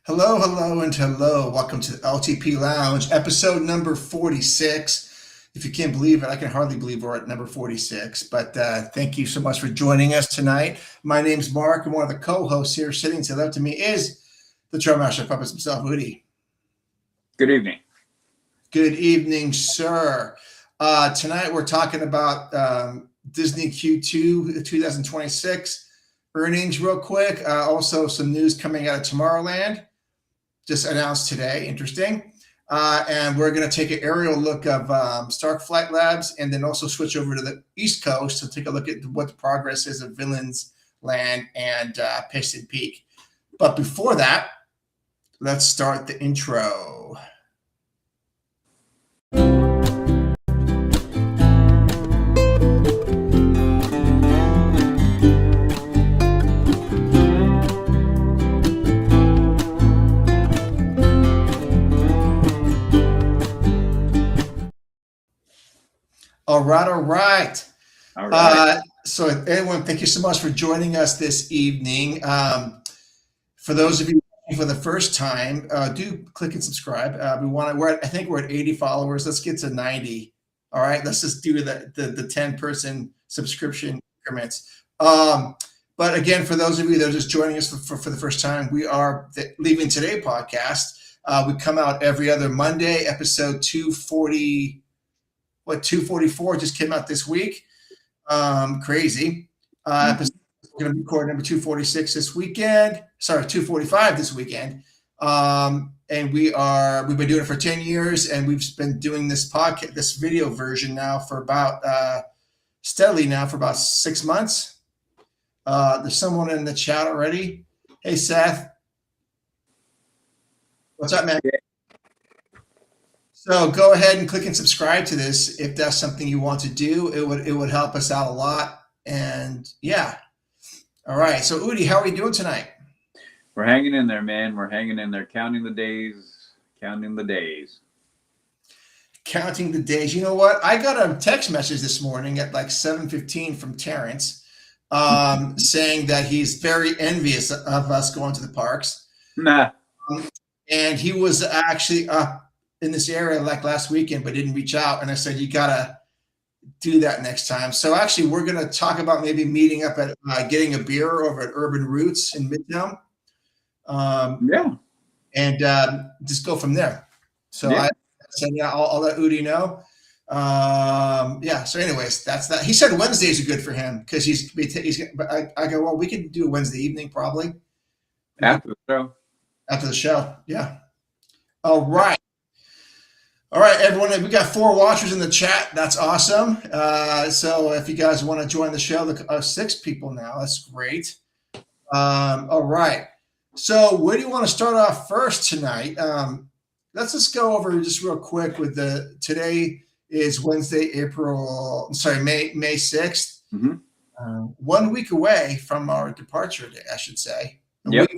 Hello, hello, and hello. Welcome to the LTP Lounge, episode number 46. If you can't believe it, I can hardly believe we're at number 46. But thank you so much for joining us tonight. My name's Mark, and one of the co-hosts here sitting to the left of me is the Trail Master of Puppets himself, Woody. Good evening. Good evening, sir. Tonight we're talking about Disney Q2 2026 earnings real quick. Also some news coming out of Tomorrowland. Just announced today, interesting. And we're going to take an aerial look of Stark Flight Labs and then also switch over to the East Coast to take a look at what the progress is of Villains Land and Piston Peak. But before that, let's start the intro. All right. So everyone, thank you so much for joining us this evening. For those of you for the first time, do click and subscribe. I think we're at 80 followers. Let's get to 90. All right. Let's just do the 10-person subscription increments. But again, for those of you that are just joining us for the first time, we are the Leaving Today podcast. We come out every other Monday. Episode 244 just came out this week. Crazy. We're going to record number 246 this weekend. Sorry, 245 this weekend. And we've been doing it for 10 years, and we've been doing this podcast, this video version now for about steadily now for about 6 months. There's someone in the chat already. Hey, Seth. What's up, man? So go ahead and click and subscribe to this if that's something you want to do. It would help us out a lot. And yeah. All right. So Udi, how are we doing tonight? We're hanging in there, man. We're hanging in there, counting the days. Counting the days. You know what? I got a text message this morning at like 7:15 from Terrence saying that he's very envious of us going to the parks. Nah. And he was actually up in this area like last weekend, but didn't reach out. And I said, you got to do that next time. So actually, we're going to talk about maybe meeting up at getting a beer over at Urban Roots in Midtown. And just go from there. So I said, yeah, I'll let Udi know. So anyways, that's that. He said Wednesdays are good for him because I go, well, we could do a Wednesday evening probably. After the show. Yeah. All right. All right, everyone. We got 4 watchers in the chat. That's awesome. So if you guys want to join the show, look, 6 people now. That's great. All right. So where do you want to start off first tonight? Let's just go over just real quick with today is Wednesday, May 6th. Mm-hmm. 1 week away from our departure day, I should say. Yep.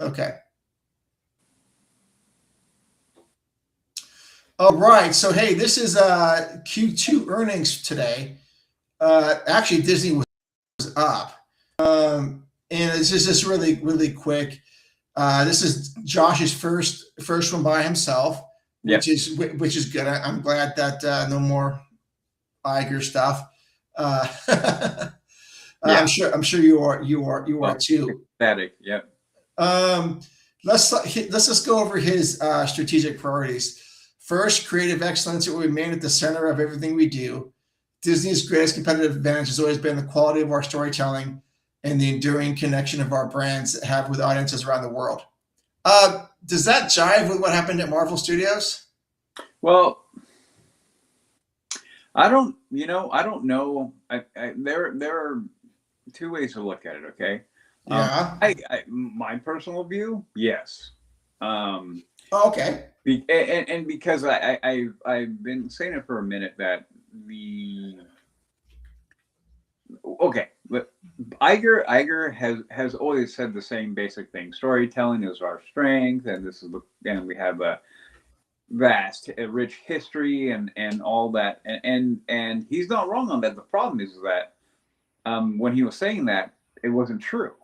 Okay. All right. So, hey, this is Q2 earnings today. Actually, Disney was up. And it's just really, really quick. This is Josh's first one by himself, which is good. I'm glad that no more Iger stuff. I'm sure you are too. Ecstatic. Yep. Let's just go over his strategic priorities. First, creative excellence will remain at the center of everything we do. Disney's greatest competitive advantage has always been the quality of our storytelling and the enduring connection of our brands have with audiences around the world. Does that jive with what happened at Marvel Studios? Well, I don't know. There are 2 ways to look at it. Okay. Yeah. My personal view, yes. Okay. And because I've been saying it for a minute that but Iger has always said the same basic thing. Storytelling is our strength, and we have a vast, rich history and all that. And he's not wrong on that. The problem is that when he was saying that, it wasn't true.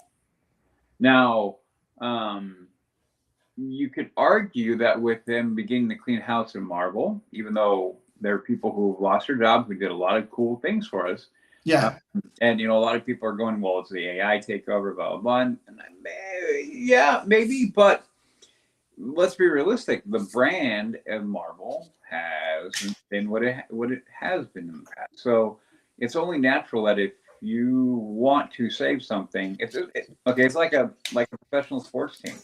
Now, You could argue that with them beginning to clean house in Marvel, even though there are people who lost their jobs who did a lot of cool things for us. Yeah. And, a lot of people are going, well, it's the AI takeover, blah, blah, blah. And yeah, maybe, but let's be realistic. The brand of Marvel has been what it has been in the past. So it's only natural that if you want to save something, it's like a professional sports team.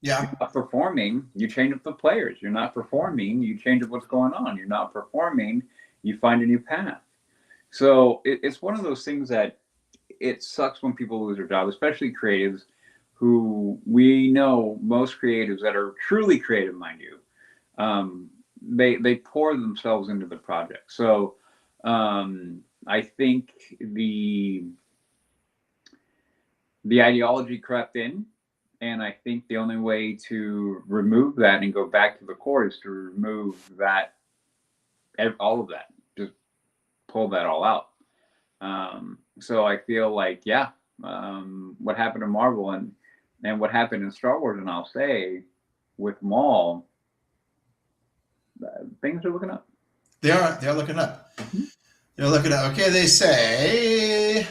Yeah. You're not performing, you change up the players. You're not performing, you change up what's going on. You're not performing, you find a new path. So it's one of those things that it sucks when people lose their job, especially creatives, who we know, most creatives that are truly creative, mind you, they pour themselves into the project. So I think the ideology crept in, and I think the only way to remove that and go back to the core is to remove that, all of that, just pull that all out. So I feel like, what happened to Marvel and what happened in Star Wars, and I'll say with Maul, things are looking up. They are looking up. Mm-hmm. They're looking up. Okay, they say,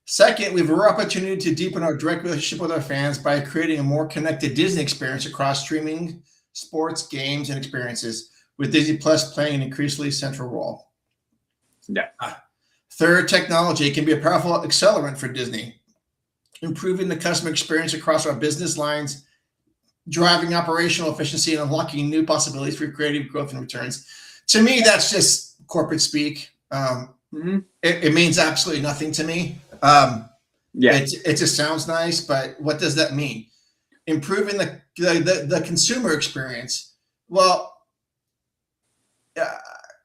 second, we have a rare opportunity to deepen our direct relationship with our fans by creating a more connected Disney experience across streaming, sports, games, and experiences, with Disney Plus playing an increasingly central role. Yeah. Third, technology can be a powerful accelerant for Disney, improving the customer experience across our business lines, driving operational efficiency, and unlocking new possibilities for creative growth and returns. To me, that's just corporate speak. It means absolutely nothing to me. It just sounds nice, but what does that mean? Improving the consumer experience. Well,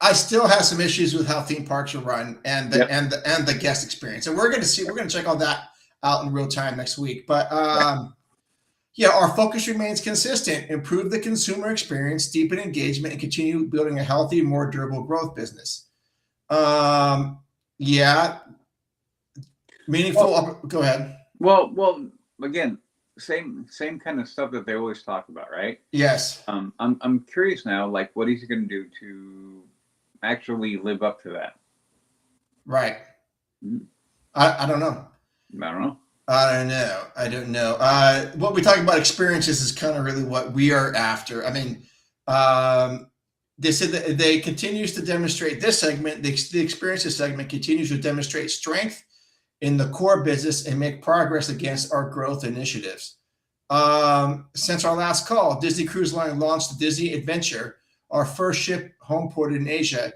I still have some issues with how theme parks are run and the guest experience, and we're going to check all that out in real time next week. But our focus remains consistent: improve the consumer experience, deepen engagement, and continue building a healthy, more durable growth business. Meaningful. Go ahead. Well, again, same kind of stuff that they always talk about, right? Yes. I'm curious now, like, what is he going to do to actually live up to that? Right. I don't know. I don't know. What we talk about experiences is kind of really what we are after. I mean, they said that they continues to demonstrate this segment. The experiences segment continues to demonstrate strength in the core business and make progress against our growth initiatives. Since our last call, Disney Cruise Line launched the Disney Adventure, our first ship homeported in Asia,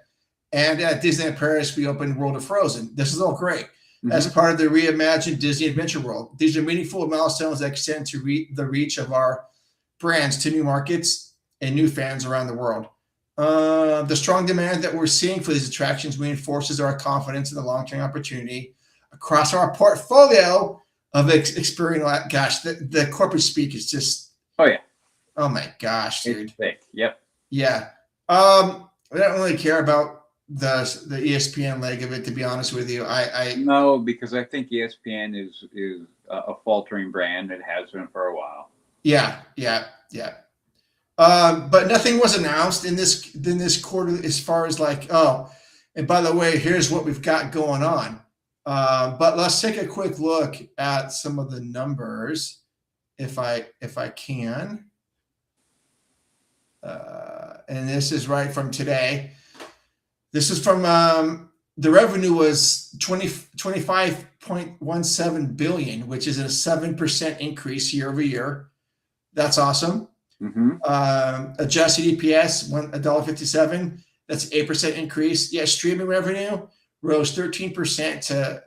and at Disneyland Paris, we opened World of Frozen. This is all great. As part of the reimagined Disney Adventure World. These are meaningful milestones that extend to the reach of our brands to new markets and new fans around the world. The strong demand that we're seeing for these attractions reinforces our confidence in the long-term opportunity across our portfolio of experience. Gosh, the corporate speak is just... Oh my gosh, dude. It's thick. Yep. Yeah. I don't really care about the ESPN leg of it, to be honest with you. No, because I think ESPN is a faltering brand. It has been for a while. Yeah. But nothing was announced in this quarter as far as like, oh, and by the way, here's what we've got going on. But let's take a quick look at some of the numbers, if I can. And this is right from today. This is from the revenue was 25.17 billion, which is a 7% increase year over year. That's awesome. Adjusted EPS $1.57. That's 8% increase. Yeah, streaming revenue rose 13% to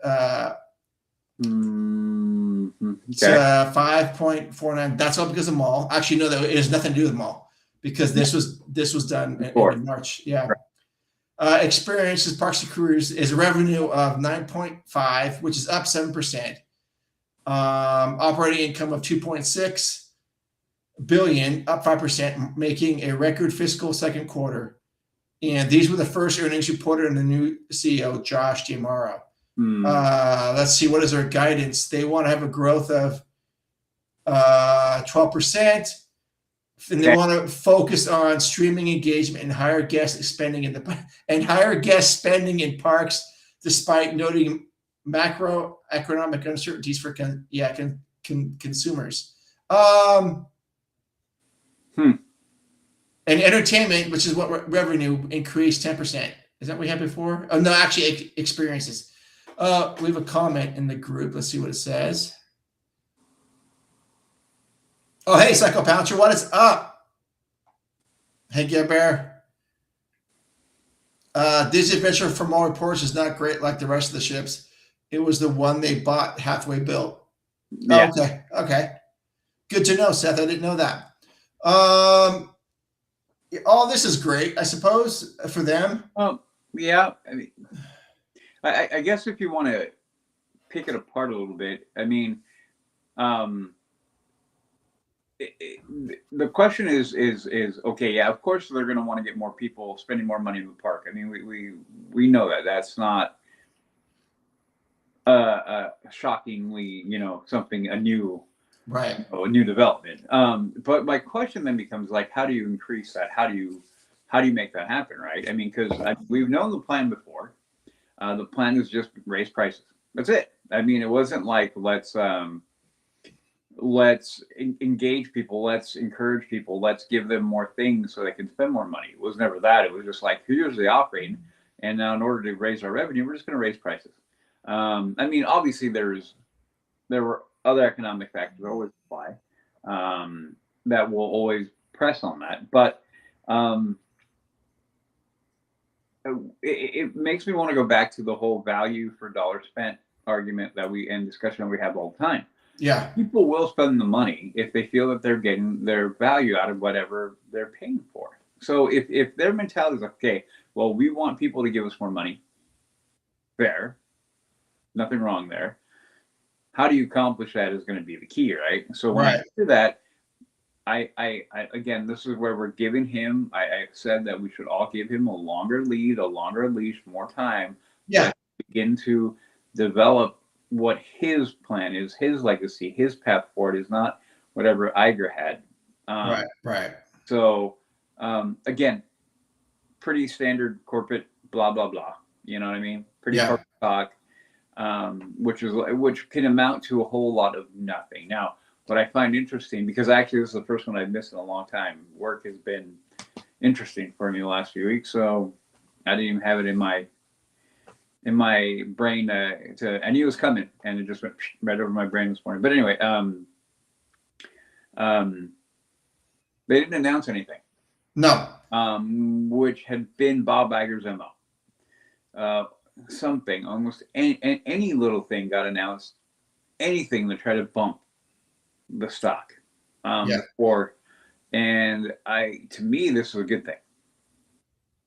5.49. That's all because of Mall. Actually, no, it has nothing to do with Mall because this was done in March. Yeah. Experiences, Parks and Cruise is a revenue of 9.5, which is up 7%. Operating income of 2.6 billion, up 5%, making a record fiscal second quarter. And these were the first earnings reported in the new CEO, Josh D'Amaro. Let's see, what is their guidance? They want to have a growth of 12%. And they want to focus on streaming engagement and higher guest spending in parks, despite noting macroeconomic uncertainties for consumers. And entertainment, which is what revenue increased 10%. Is that what we had before? Oh no, actually experiences. We have a comment in the group. Let's see what it says. Oh, hey, Psycho Pouncer, what is up? Hey, Get Bear. Disney Adventure, from all reports, is not great like the rest of the ships. It was the one they bought halfway built. Yeah. Oh, okay. Good to know, Seth. I didn't know that. All this is great, I suppose, for them. Yeah. I mean, I guess if you want to pick it apart a little bit, I mean, the question is okay, yeah, of course they're going to want to get more people spending more money in the park. I mean, we know that that's not shockingly, something a new development. But my question then becomes like, how do you increase that? How do you make that happen, right? I mean, because we've known the plan before. The plan is just raise prices. That's it. I mean, it wasn't like let's engage people, let's encourage people, let's give them more things so they can spend more money. It was never that. It was just like, here's the offering, and now in order to raise our revenue, we're just going to raise prices. I mean, obviously there were other economic factors that always apply, that will always press on that, but it makes me want to go back to the whole value for dollar spent argument and discussion that we have all the time. Yeah. People will spend the money if they feel that they're getting their value out of whatever they're paying for. So if their mentality is, okay, well, we want people to give us more money, fair, nothing wrong there. How do you accomplish that is going to be the key, right? So when I do that, I again, this is where we're giving him, I said that we should all give him a longer lead, a longer leash, more time. Yeah. Begin to develop what his plan is, his legacy, his path forward is not whatever Iger had. Right. So, again, pretty standard corporate blah, blah, blah. You know what I mean? Pretty corporate talk, which can amount to a whole lot of nothing. Now, what I find interesting, because actually this is the first one I've missed in a long time. Work has been interesting for me the last few weeks, so I didn't even have it in my brain I knew it was coming, and it just went right over my brain this morning. But anyway, they didn't announce anything. No. Which had been Bob Iger's MO. Something, almost any little thing got announced, anything to try to bump the stock. And to me, this is a good thing.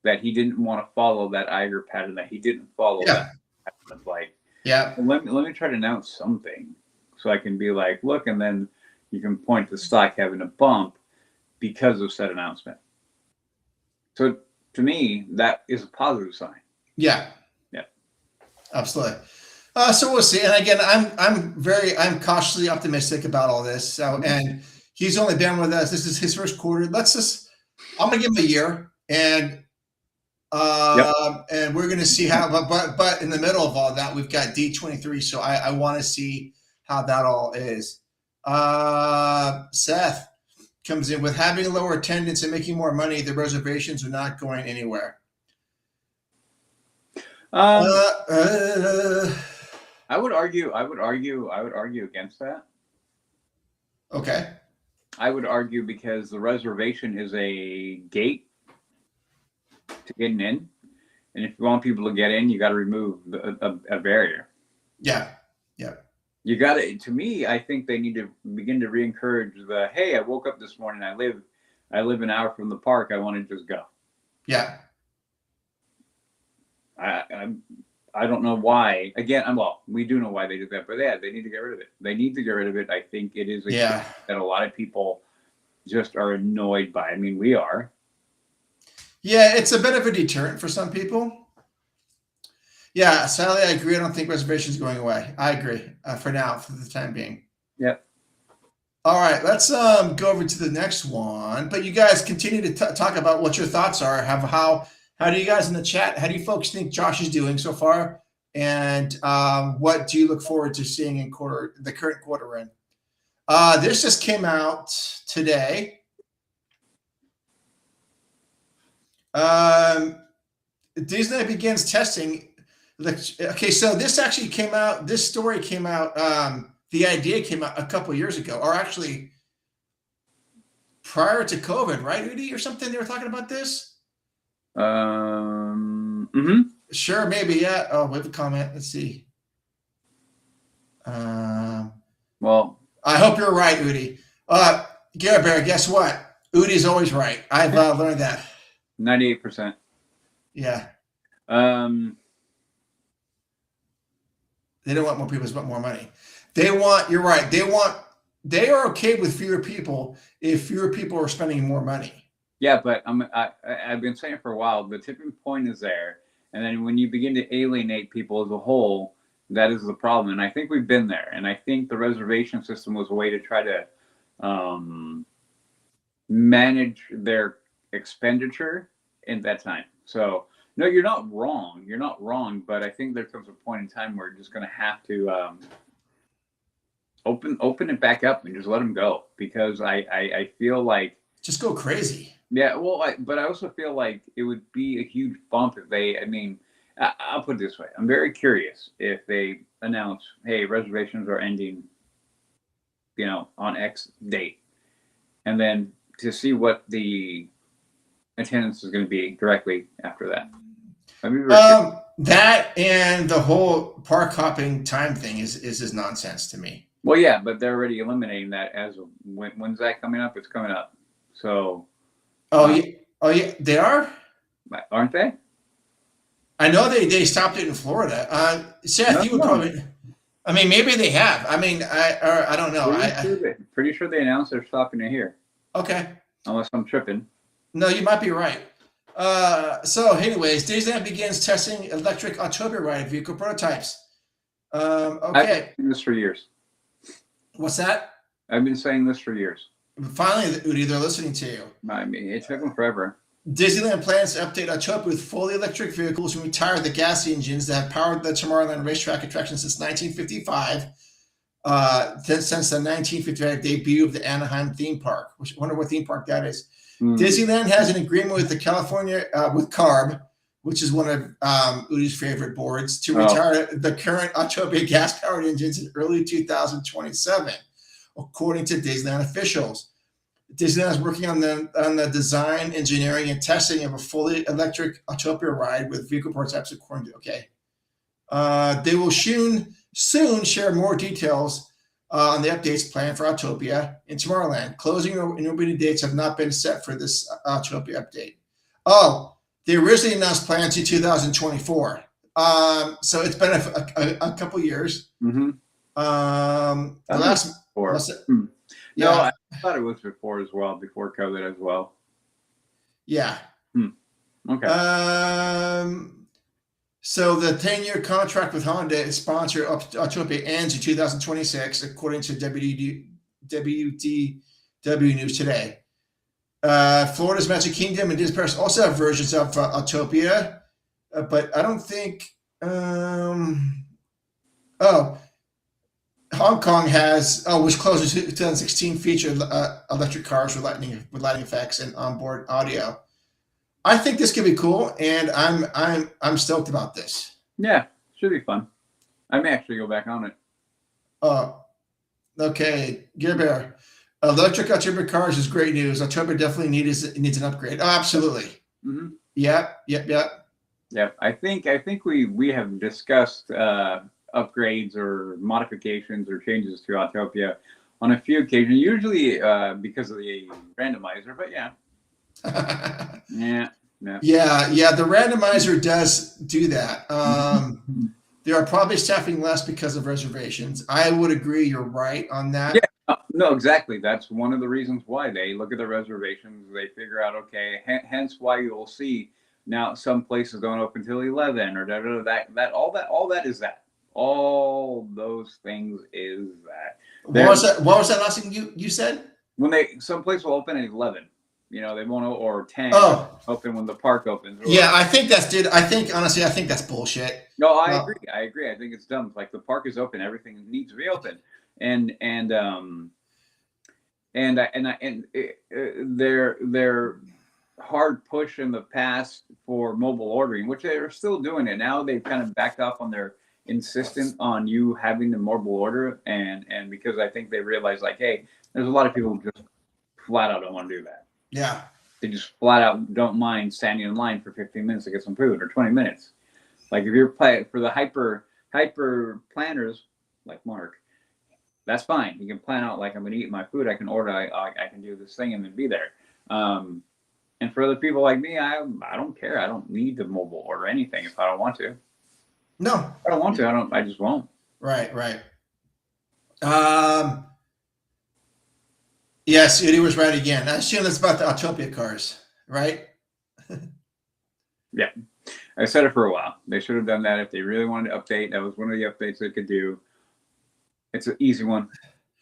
That he didn't want to follow that Iger pattern, that he didn't follow that pattern of like, let me try to announce something so I can be like, look, and then you can point to the stock having a bump because of said announcement. So to me, that is a positive sign. Yeah. Absolutely. So we'll see. And again, I'm cautiously optimistic about all this. So, and he's only been with us. This is his first quarter. I'm going to give him a year, and we're going to see how, but in the middle of all that, we've got D23. So I want to see how that all is. Seth comes in with having a lower attendance and making more money. The reservations are not going anywhere. I would argue against that. Okay. I would argue because the reservation is a gate to getting in, and if you want people to get in, you got to remove a barrier. Yeah. You got to. To me, I think they need to begin to re-encourage the, hey, I woke up this morning, I live an hour from the park, I want to just go. Yeah. I don't know why. Again, we do know why they did that, but they need to get rid of it. They need to get rid of it. I think it is that a lot of people just are annoyed by. I mean, we are. Yeah, it's a bit of a deterrent for some people. Yeah, Sally, I agree. I don't think reservations going away. I agree for now, for the time being. Yep. All right, let's go over to the next one. But you guys continue to talk about what your thoughts are. How do you guys in the chat? How do you folks think Josh is doing so far? And what do you look forward to seeing in the current quarter we're in? This just came out today. Disney begins testing. Okay, so this actually came out. This story came out. The idea came out a couple years ago, or actually prior to COVID, right, Udi, or something? They were talking about this. Sure, maybe, yeah. Oh, we have a comment. Let's see. Well, I hope you're right, Udi. Garrett Bear, guess what? Udi's always right. I've learned that. 98%. Yeah. Um, They don't want more people to spend more money. You're right. They are okay with fewer people if fewer people are spending more money. yeah, but I've been saying for a while, the tipping point is there. And then when you begin to alienate people as a whole, that is the problem. And I think we've been there. And I think the reservation system was a way to try to manage their expenditure in that time. So, no, you're not wrong. You're not wrong. But I think there comes a point in time where you're just going to have to open it back up and just let them go. Because I feel like... Just go crazy. Yeah, well, but I also feel like it would be a huge bump if they, I'll put it this way. I'm very curious if they announce, hey, reservations are ending, on X date. And then to see what the attendance is going to be directly after that. That and the whole park hopping time thing is just nonsense to me. Well, yeah, but they're already eliminating that as of when's that coming up? It's coming up. So... yeah, they are, aren't they? I know they stopped it in Florida. Seth, you would probably. I mean, maybe they have. I mean, I don't know. Pretty sure they announced they're stopping it here. Okay. Unless I'm tripping. No, you might be right. So, anyways, Disneyland begins testing electric Autopia ride vehicle prototypes. Okay. I've been saying this for years. What's that? I've been saying this for years. Finally, Udi, they're listening to you. I mean, it took them forever. Disneyland plans to update Autopia with fully electric vehicles and retire the gas engines that have powered the Tomorrowland racetrack attraction since 1955. Since the 1955 debut of the Anaheim theme park. I wonder what theme park that is. Disneyland has an agreement with the California with CARB, which is one of Udi's favorite boards, to retire the current Autopia gas-powered engines in early 2027. According to Disneyland officials, Disneyland is working on the design, engineering, and testing of a fully electric Autopia ride with vehicle prototypes. According to they will soon share more details on the updates planned for Autopia in Tomorrowland. Closing and opening dates have not been set for this Autopia update. Oh, they originally announced plans in 2024. So it's been a couple years. Mm-hmm. The last. No, I thought it was before as well, before COVID as well. Yeah. Okay. So the 10-year contract with Honda is sponsor Autopia ends in 2026, according to WDW News today. Florida's Magic Kingdom and Disney Paris also have versions of Autopia, but I don't think. Hong Kong has, which closed in 2016, featured electric cars with lighting effects and onboard audio. I think this could be cool, and I'm stoked about this. Yeah, should be fun. I may actually go back on it. Okay, Gear Bear. Electric Autopia cars is great news. Autopia definitely needs an upgrade. Oh, absolutely. Mm-hmm. Yep. I think we have discussed upgrades or modifications or changes to Autopia on a few occasions, usually because of the randomizer, but yeah. Yeah, the randomizer does do that. They are probably staffing less because of reservations. I would agree, you're right on that. Yeah, no, exactly. That's one of the reasons why they look at the reservations. They figure out, okay, hence why you'll see now some places don't open till 11 or all that is that. All those things is that. What was that? What was that last thing you said? When some place will open at 11, they won't, or 10 Oh, open when the park opens. yeah, I think honestly, I think that's bullshit. No, I agree. I think it's dumb. Like the park is open, everything needs to be open, and their hard push in the past for mobile ordering, which they're still doing it now. They've kind of backed off on their insistence on you having the mobile order, and because I think they realize, like, hey, there's a lot of people who just flat out don't want to do that. Yeah. They just flat out don't mind standing in line for 15 minutes to get some food, or 20 minutes. Like if you're for the hyper planners like Mark, that's fine. You can plan out, like, I'm going to eat my food. I can order. I can do this thing and then be there. And for other people like me, I don't care. I don't need to mobile order anything if I don't want to. No, if I don't want to. I just won't. Right. Yes, Udi was right again. I assume that's about the Autopia cars, right? Yeah. I said it for a while. They should have done that if they really wanted to update. That was one of the updates they could do. It's an easy one.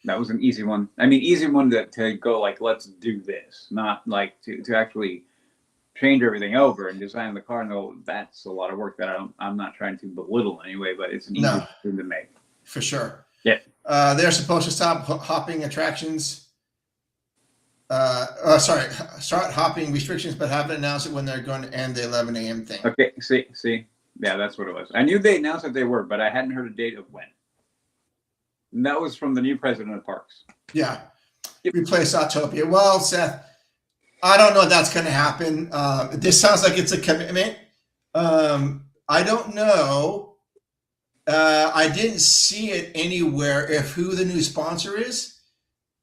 That was an easy one. I mean, easy one to go, like, let's do this, not like to actually change everything over and design the car. No, that's a lot of work that I'm not trying to belittle anyway, but it's an easy thing to make. For sure. Yeah. They're supposed to stop hopping attractions. Start hopping restrictions, but haven't announced it when they're going to end the 11 a.m. thing. Okay, see, yeah, that's what it was. I knew they announced that they were, but I hadn't heard a date of when. And that was from the new president of parks. Yeah, replace Autopia. Well, Seth, I don't know if that's going to happen. This sounds like it's a commitment. I don't know. I didn't see it anywhere if who the new sponsor is.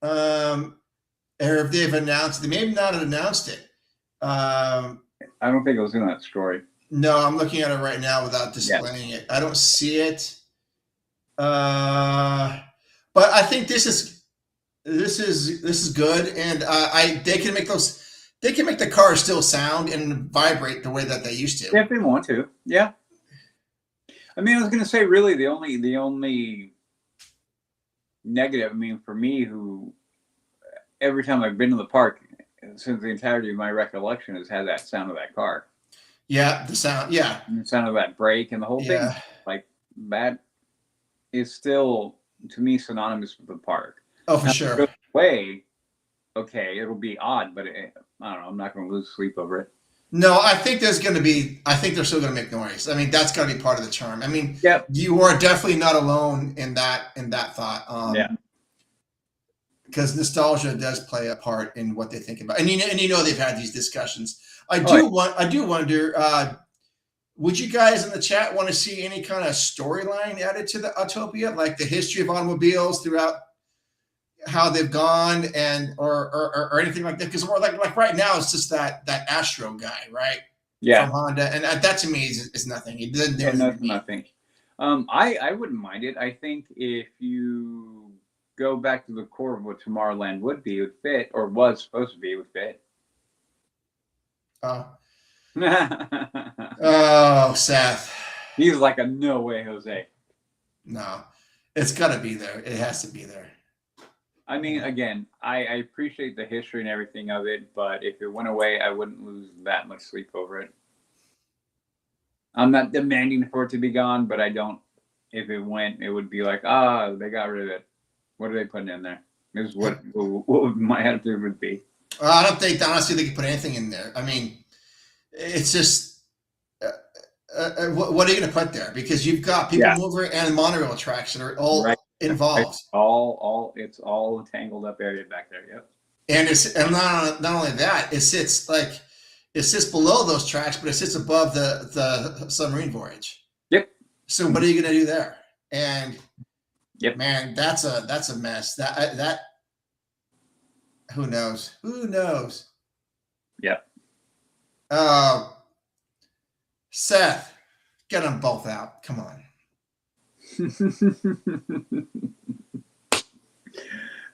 Or if they've announced, they may not have announced it. I don't think it was in that story. No, I'm looking at it right now without displaying it. I don't see it. But I think this is good, and they can make the cars still sound and vibrate the way that they used to. If they want to, yeah. I mean, I was going to say, really, the only negative, I mean, for me, who every time I've been to the park since the entirety of my recollection has had that sound of that car. Yeah, the sound. Yeah, and the sound of that brake and the whole thing, like that, is still to me synonymous with the park. Oh, for sure. Way, okay, it'll be odd, but I don't know. I'm not going to lose sleep over it. No, I think they're still going to make noise. I mean, that's got to be part of the charm. I mean, you are definitely not alone in that thought. Yeah. Because nostalgia does play a part in what they think about, and they've had these discussions. I do wonder. Would you guys in the chat want to see any kind of storyline added to the Autopia, like the history of automobiles throughout how they've gone, and or anything like that? Because we're like right now, it's just that Astro guy, right? Yeah, from Honda, and that to me is nothing. It doesn't do anything. Nothing. I wouldn't mind it. I think if you go back to the core of what Tomorrowland would fit, or was supposed to be, would fit. Oh, Seth. He's like a no way, Jose. No, it's got to be there. It has to be there. I mean, again, I appreciate the history and everything of it, but if it went away, I wouldn't lose that much sleep over it. I'm not demanding for it to be gone, but I don't. If it went, it would be like, they got rid of it. What are they putting in there? This is what my attitude would be. I don't think, honestly, they could put anything in there. I mean, it's just, what are you going to put there? Because you've got people mover and monorail tracks that are all involved. It's all tangled up area back there. Yep. And not only that, it sits below those tracks, but it sits above the submarine voyage. Yep. So what are you going to do there? And yep, man, that's a mess. That who knows? Who knows? Yep. Seth, get them both out. Come on.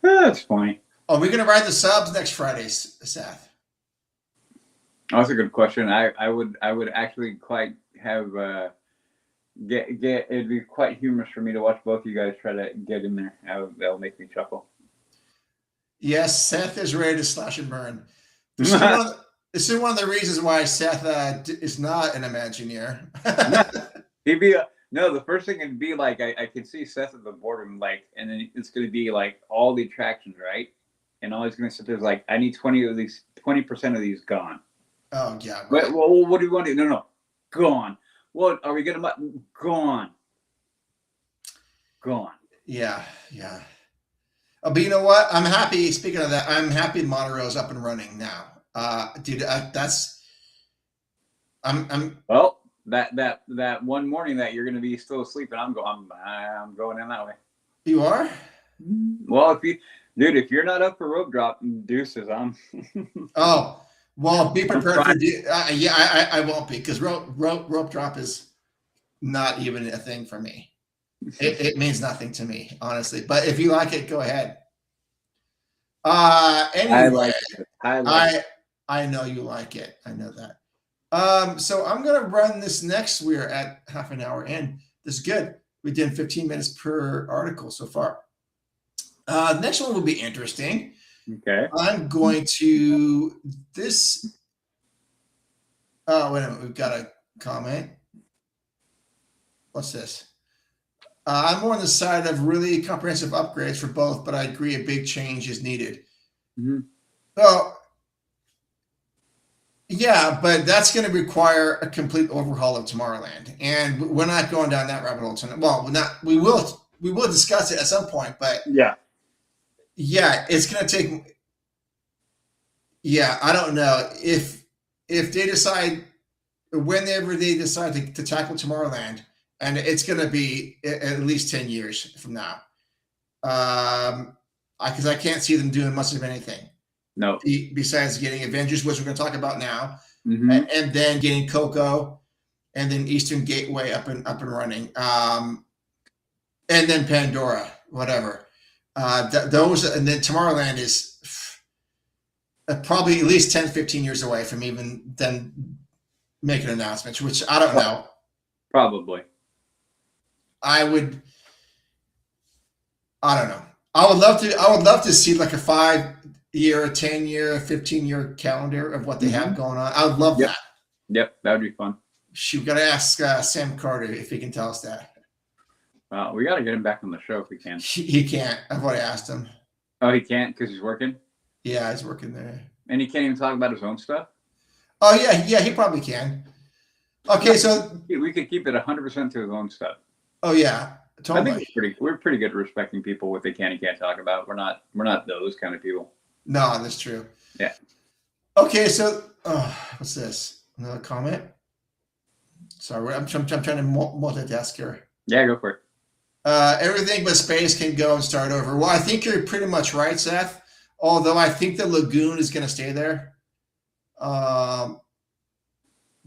That's funny. Are we going to ride the subs next Friday, Seth? Oh, that's a good question. I would actually quite have It'd be quite humorous for me to watch both of you guys try to get in there. That'll make me chuckle. Yes, Seth is ready to slash and burn. This is one of the reasons why Seth is not an Imagineer. He'd be no. The first thing would be like I could see Seth at the boardroom, like, and then it's going to be like all the attractions, right? And all he's going to sit there is like, I need 20% of these gone. Oh yeah. Right. But well, what do you want to do? No, gone. What are we going to gone? Gone. Yeah. But you know what? I'm happy. Speaking of that, I'm happy Monorail's up and running now. Dude, I'm well. That one morning that you're going to be still asleep, and I'm going in that way. You are? Well, if you're not up for rope drop, deuces. Oh, well, be prepared for. I won't be, because rope drop is not even a thing for me. It means nothing to me, honestly. But if you like it, go ahead. Anyway, I know you like it. I know that. So I'm gonna run this next. We're at half an hour in. This is good. We did 15 minutes per article so far. Next one will be interesting. Okay. I'm going to this. Oh, wait a minute. We've got a comment. What's this? I'm more on the side of really comprehensive upgrades for both, but I agree a big change is needed. Mm-hmm. Well, yeah, but that's going to require a complete overhaul of Tomorrowland, and we're not going down that rabbit hole tonight. Well, we're not. We will discuss it at some point, but yeah, it's going to take. Yeah, I don't know if they decide, whenever they decide to tackle Tomorrowland, and it's going to be at least 10 years from now, because I can't see them doing much of anything. No. Besides getting Avengers, which we're going to talk about now, mm-hmm. and then getting Coco, and then Eastern Gateway up and running, and then Pandora, whatever. Those, and then Tomorrowland is probably at least 10, 15 years away from even then making announcements, which I don't know. Probably. I don't know. I would love to see like a 5-year, a 10-year, 15-year calendar of what they have going on. I would love that. Yep, that would be fun. Shoot, we got to ask Sam Carter if he can tell us that. Well, we got to get him back on the show if we can. He can't. I've already asked him. Oh, he can't because he's working? Yeah, he's working there. And he can't even talk about his own stuff? Oh, yeah, he probably can. Okay, so we could keep it 100% to his own stuff. Oh yeah, totally. I think we're pretty good at respecting people, what they can and can't talk about. We're not those kind of people. No, that's true. Yeah. Okay, so what's this? Another comment? Sorry, I'm trying to multitask here. Yeah, go for it. Everything but space can go and start over. Well, I think you're pretty much right, Seth. Although I think the lagoon is going to stay there. Damn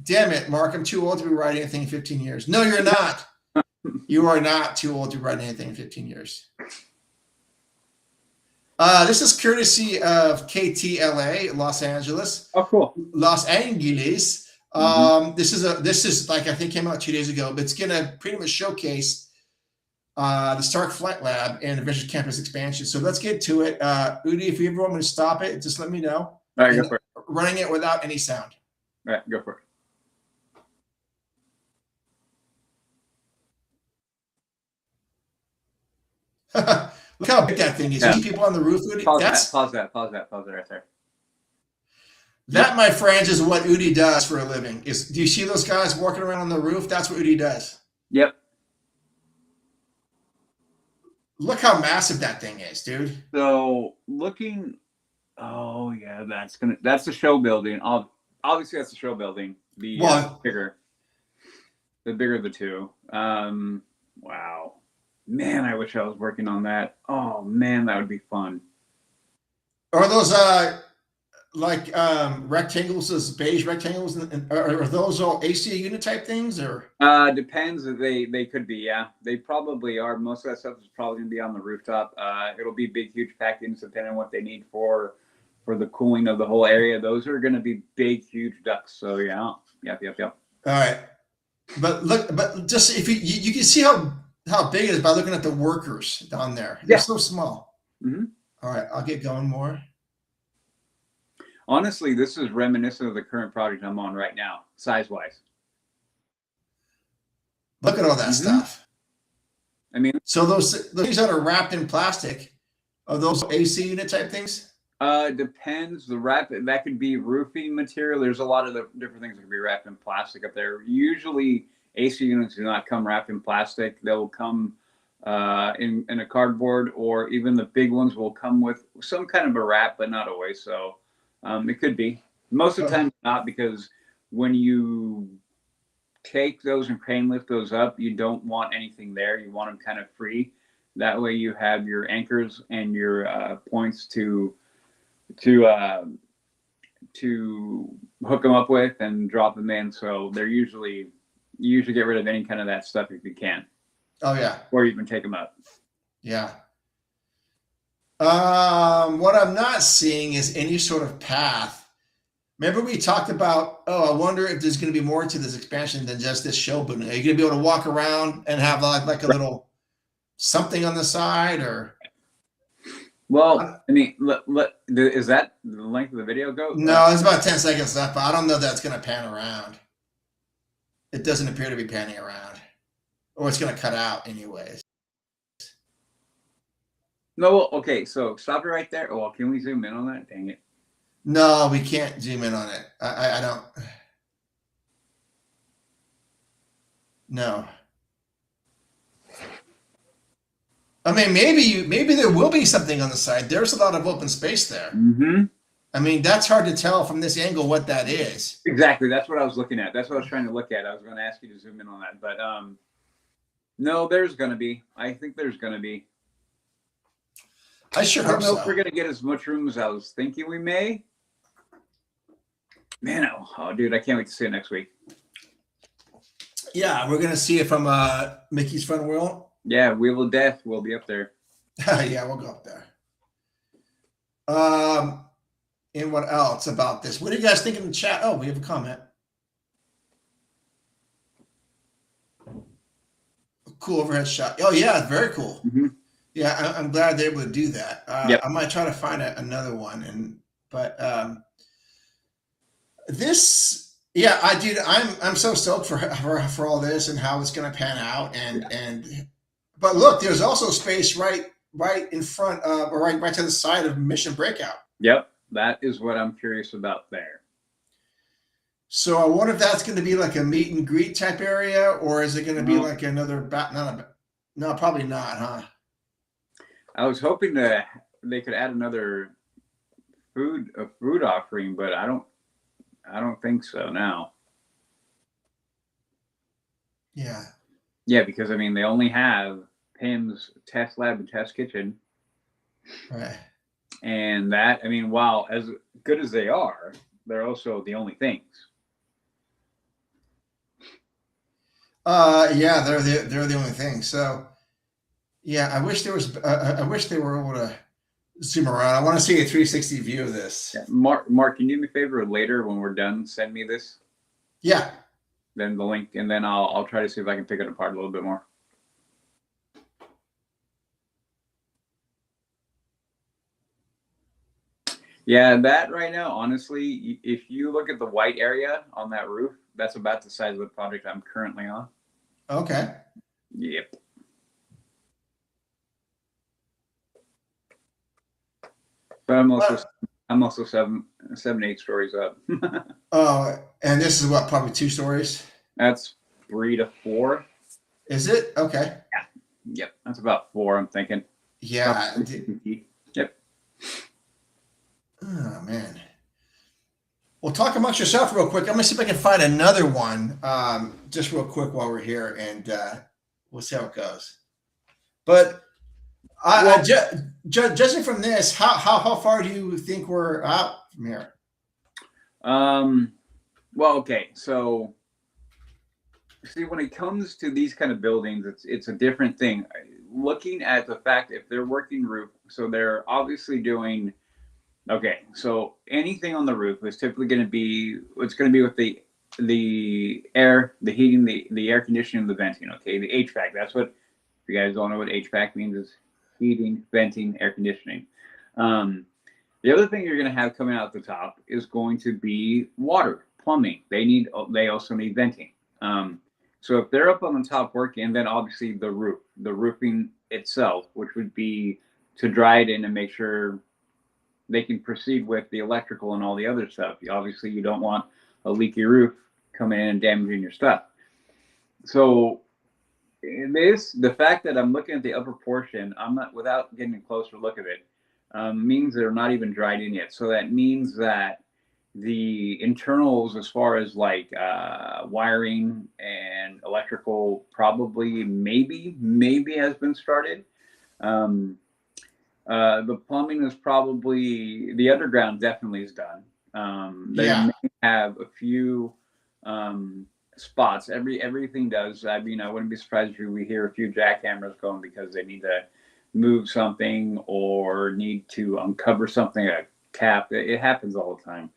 it, Mark! I'm too old to be writing anything in 15 years. No, you're not. You are not too old to write anything in 15 years. This is courtesy of KTLA, Los Angeles. Oh, cool. Los Angeles. This is like, I think came out 2 days ago, but it's going to pretty much showcase the Stark Flight Lab and Adventure Campus expansion. So let's get to it. Udi, if you ever want me to stop it, just let me know. All right, go for it. Running it without any sound. All right, go for it. Look how big that thing is. You see people on the roof, Udi? Pause that right there. That, my friends, is what Udi does for a living. Do you see those guys walking around on the roof? That's what Udi does. Yep. Look how massive that thing is, dude. So oh yeah, that's the show building. Obviously that's the show building. The bigger the two. Wow. Man, I wish I was working on that. Oh man, that would be fun. Are those rectangles, those beige rectangles, are those all AC unit type things, or? Depends. They could be, yeah. They probably are. Most of that stuff is probably gonna be on the rooftop. It'll be big, huge pack-ins depending on what they need for the cooling of the whole area. Those are gonna be big, huge ducts. So yeah. Yep. All right. But look, but just if you can see how big it is by looking at the workers down there. They're Yeah. so small. Hmm. All right, I'll get going more. Honestly, this is reminiscent of the current project I'm on right now, size-wise. Look at all that Hmm. stuff. I mean, So those things that are wrapped in plastic, are those AC unit type things? depends. The wrap that could be roofing material. There's a lot of the different things that could be wrapped in plastic up there. Usually, AC units do not come wrapped in plastic. They'll come in a cardboard, or even the big ones will come with some kind of a wrap, but not always. So it could be. Most of the Oh, time, not, because when you take those and crane lift those up, you don't want anything there. You want them kind of free. That way, you have your anchors and your points to uh, to hook them up with and drop them in. So they're usually you usually get rid of any kind of that stuff if you can, oh yeah, or even take them up. yeah. What I'm not seeing is any sort of path. Remember we talked about, oh, I wonder if there's going to be more to this expansion than just this show building. Are you going to be able to walk around and have like a little something on the side or? Well, I mean, is that the length of the video go? No, it's about 10 seconds left, but I don't know that it's going to pan around. It doesn't appear to be panning around, or it's going to cut out anyways. No, well, okay, so stop it right there. Oh, well, can we zoom in on that? Dang it. No, we can't zoom in on it. I don't. No. I mean, maybe there will be something on the side. There's a lot of open space there. Mm-hmm. I mean, that's hard to tell from this angle what that is. Exactly. That's what I was looking at. That's what I was trying to look at. I was going to ask you to zoom in on that, but no, there's going to be. I think there's going to be. I sure I don't hope know if we're so. going to get as much room as I was thinking we may. Man, oh, dude, I can't wait to see it next week. Yeah, we're gonna see it from Mickey's Fun World. Yeah, Wheel of Death will be up there. Yeah, we'll go up there. And what else about this? What do you guys think in the chat? Oh, we have a comment. Cool overhead shot. Oh yeah, very cool. Mm-hmm. Yeah, I'm glad they're able to do that. Yep. I might try to find another one, but this, yeah, I'm so stoked for all this and how it's going to pan out, but look, there's also space right in front of, or right to the side of Mission Breakout. Yep, that is what I'm curious about there. So I wonder if that's going to be like a meet and greet type area, or is it going to be like another no, probably not, huh? I was hoping that they could add another food offering, but I don't think so now. Yeah. Yeah, because I mean they only have Pim's Test Lab and Test Kitchen. Right. And that, I mean, while as good as they are, they're also the only things. Yeah, they're the only thing. So yeah, I wish there was I wish they were able to zoom around. I want to see a 360 view of this. Yeah. Mark, can you do me a favor later when we're done, send me this? Yeah. Then the link, and then I'll try to see if I can pick it apart a little bit more. Yeah, that right now, honestly, if you look at the white area on that roof, that's about the size of the project I'm currently on. Okay. Yep. But I'm also seven, 8 stories up. Oh, and this is what, probably 2 stories? That's 3 to 4. Is it? Okay. Yeah. Yep. That's about 4, I'm thinking. Yeah. Yep. Oh man. Well, talk amongst yourself real quick. I'm gonna see if I can find another one, just real quick while we're here, and we'll see how it goes. But judging from this, how far do you think we're out from here? Well, okay. So, see, when it comes to these kind of buildings, it's a different thing. Looking at the fact if they're working roof, so they're obviously doing. Okay, so anything on the roof is typically going to be, it's going to be with the the air, the heating, the air conditioning, the venting. Okay, the HVAC. That's what, if you guys don't know what HVAC means, is heating, venting, air conditioning. The other thing you're going to have coming out the top is going to be water, plumbing. They also need venting. So if they're up on the top working, and then obviously the roofing itself, which would be to dry it in and make sure they can proceed with the electrical and all the other stuff. Obviously, you don't want a leaky roof coming in and damaging your stuff. So the fact that I'm looking at the upper portion, I'm not, without getting a closer look at it, means they're not even dried in yet. So that means that the internals, as far as like wiring and electrical, probably maybe has been started. The plumbing is probably, the underground definitely is done. They may have a few spots. Everything does. I mean, I wouldn't be surprised if we hear a few jackhammers going because they need to move something or need to uncover something, a cap. It happens all the time.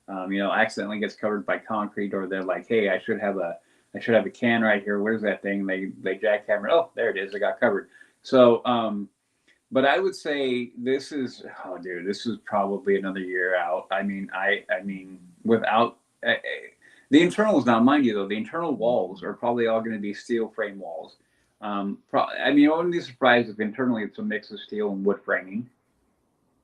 Accidentally gets covered by concrete, or they're like, hey, I should have a can right here. Where's that thing? They jackhammer. Oh, there it is. It got covered. So, but I would say this is probably another year out. I mean, without the internals now, mind you, though, the internal walls are probably all going to be steel frame walls. I wouldn't be surprised if internally it's a mix of steel and wood framing.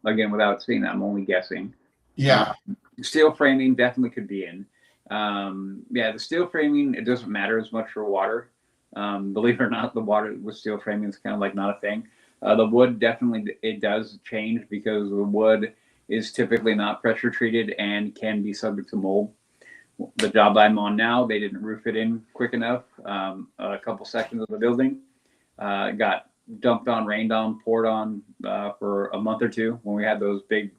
Again, without seeing that, I'm only guessing. Yeah. Steel framing definitely could be in. The steel framing, it doesn't matter as much for water. Believe it or not, the water with steel framing is kind of like not a thing. The wood definitely, it does change because the wood is typically not pressure treated and can be subject to mold. The job I'm on now, they didn't roof it in quick enough. A couple sections of the building got dumped on, rained on, poured on for a month or two when we had those big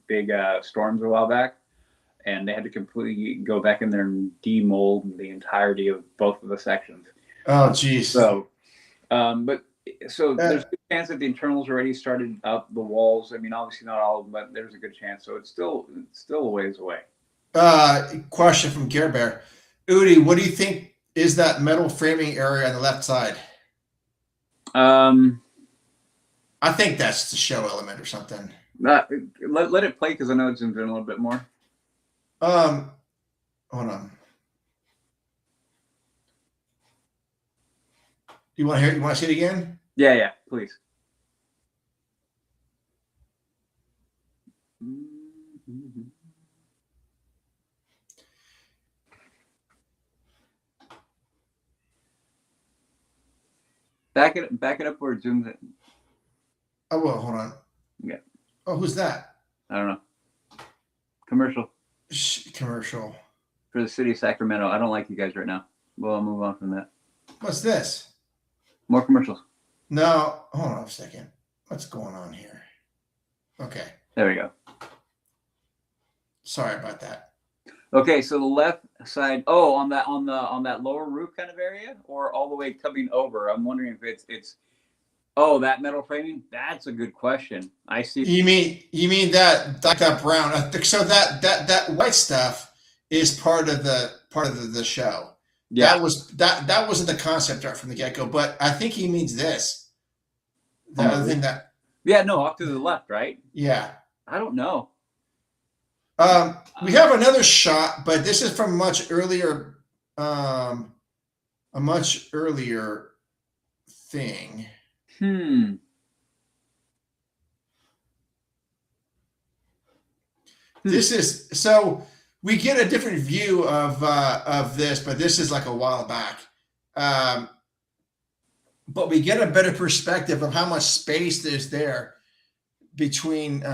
storms a while back. And they had to completely go back in there and demold the entirety of both of the sections. Oh, geez. So there's a good chance that the internals already started up, the walls. I mean, obviously not all of them, but there's a good chance. So it's still a ways away. Question from Gear Bear. Udi, what do you think is that metal framing area on the left side? I think that's the show element or something. Let it play because I know it's zoomed in a little bit more. Hold on. You want to hear it? You want to see it again? Yeah, please. Back it up where it zooms in. Oh, well, hold on. Yeah. Oh, who's that? I don't know. Commercial. Commercial. For the city of Sacramento. I don't like you guys right now. Well, I'll move on from that. What's this? More commercials. No, hold on a second. What's going on here? Okay. There we go. Sorry about that. Okay, so the left side. Oh, on that lower roof kind of area, or all the way coming over. I'm wondering if it's. Oh, that metal framing. That's a good question. I see. You mean that like that brown? So that white stuff is part of the show. Yeah. That wasn't the concept art from the get go, but I think he means this. The other thing that. Yeah, no, off to the left, right? Yeah. I don't know. We have another shot, but this is from much earlier, a much earlier thing. This is so we get a different view of this, but this is like a while back. But we get a better perspective of how much space there's there between.